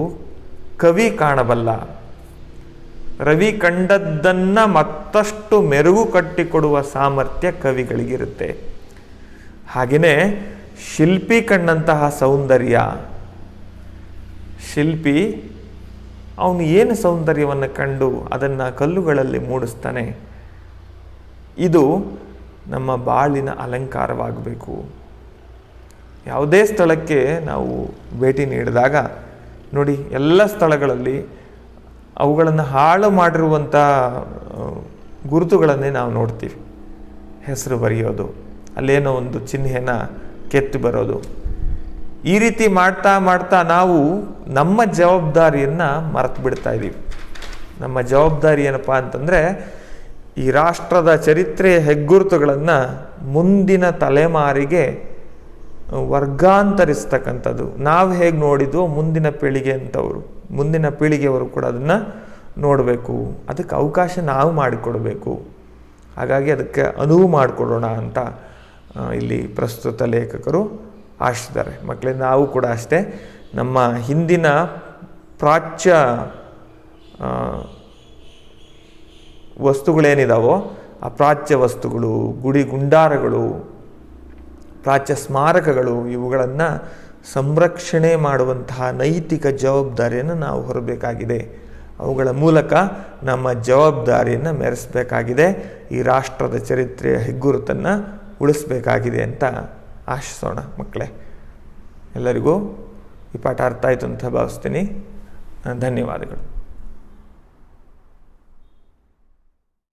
ಕವಿ ಕಾಣಬಲ್ಲ. ರವಿ ಕಂಡದ್ದನ್ನು ಮತ್ತಷ್ಟು ಮೆರುಗು ಕಟ್ಟಿಕೊಡುವ ಸಾಮರ್ಥ್ಯ ಕವಿಗಳಿಗಿರುತ್ತೆ. ಹಾಗೆಯೇ ಶಿಲ್ಪಿ ಕಂಡಂತಹ ಸೌಂದರ್ಯ, ಶಿಲ್ಪಿ ಅವನು ಏನು ಸೌಂದರ್ಯವನ್ನು ಕಂಡು ಅದನ್ನು ಕಲ್ಲುಗಳಲ್ಲಿ ಮೂಡಿಸ್ತಾನೆ. ಇದು ನಮ್ಮ ಬಾಳಿನ ಅಲಂಕಾರವಾಗಬೇಕು. ಯಾವುದೇ ಸ್ಥಳಕ್ಕೆ ನಾವು ಭೇಟಿ ನೀಡಿದಾಗ ನೋಡಿ, ಎಲ್ಲ ಸ್ಥಳಗಳಲ್ಲಿ ಅವುಗಳನ್ನು ಹಾಳು ಮಾಡಿರುವಂಥ ಗುರುತುಗಳನ್ನೇ ನಾವು ನೋಡ್ತೀವಿ. ಹೆಸರು ಬರೆಯೋದು, ಅಲ್ಲೇನೋ ಒಂದು ಚಿಹ್ನೆಯನ್ನು ಕೆತ್ತಿ ಬರೋದು. ಈ ರೀತಿ ಮಾಡ್ತಾ ಮಾಡ್ತಾ ನಾವು ನಮ್ಮ ಜವಾಬ್ದಾರಿಯನ್ನು ಮರೆತು ಬಿಡ್ತಾ ಇದ್ದೀವಿ. ನಮ್ಮ ಜವಾಬ್ದಾರಿ ಏನಪ್ಪ ಅಂತಂದರೆ, ಈ ರಾಷ್ಟ್ರದ ಚರಿತ್ರೆಯ ಹೆಗ್ಗುರುತುಗಳನ್ನು ಮುಂದಿನ ತಲೆಮಾರಿಗೆ ವರ್ಗಾಂತರಿಸ್ತಕ್ಕಂಥದ್ದು. ನಾವು ಹೇಗೆ ನೋಡಿದ್ವೋ ಮುಂದಿನ ಪೀಳಿಗೆಯವರು ಕೂಡ ಅದನ್ನು ನೋಡಬೇಕು. ಅದಕ್ಕೆ ಅವಕಾಶ ನಾವು ಮಾಡಿಕೊಡಬೇಕು. ಹಾಗಾಗಿ ಅದಕ್ಕೆ ಅನುವು ಮಾಡಿಕೊಡೋಣ ಅಂತ ಇಲ್ಲಿ ಪ್ರಸ್ತುತ ಲೇಖಕರು ಆಶಿಸಿದ್ದಾರೆ. ಮಕ್ಕಳೇ, ನಾವು ಕೂಡ ಅಷ್ಟೇ ನಮ್ಮ ಹಿಂದಿನ ಪ್ರಾಚ್ಯ ವಸ್ತುಗಳೇನಿದಾವೋ ಆ ಪ್ರಾಚ್ಯ ವಸ್ತುಗಳು, ಗುಡಿ ಗುಂಡಾರಗಳು, ಪ್ರಾಚ್ಯ ಸ್ಮಾರಕಗಳು, ಇವುಗಳನ್ನು ಸಂರಕ್ಷಣೆ ಮಾಡುವಂತಹ ನೈತಿಕ ಜವಾಬ್ದಾರಿಯನ್ನು ನಾವು ಹೊರಬೇಕಾಗಿದೆ. ಅವುಗಳ ಮೂಲಕ ನಮ್ಮ ಜವಾಬ್ದಾರಿಯನ್ನು ಮೆರೆಸಬೇಕಾಗಿದೆ. ಈ ರಾಷ್ಟ್ರದ ಚರಿತ್ರೆಯ ಹೆಗ್ಗುರುತನ್ನು ಉಳಿಸಬೇಕಾಗಿದೆ ಅಂತ ಆಶಿಸೋಣ. ಮಕ್ಕಳೇ, ಎಲ್ಲರಿಗೂ ಈ ಪಾಠ ಅರ್ಥ ಆಯಿತು ಅಂತ ಭಾವಿಸ್ತೀನಿ. ಧನ್ಯವಾದಗಳು.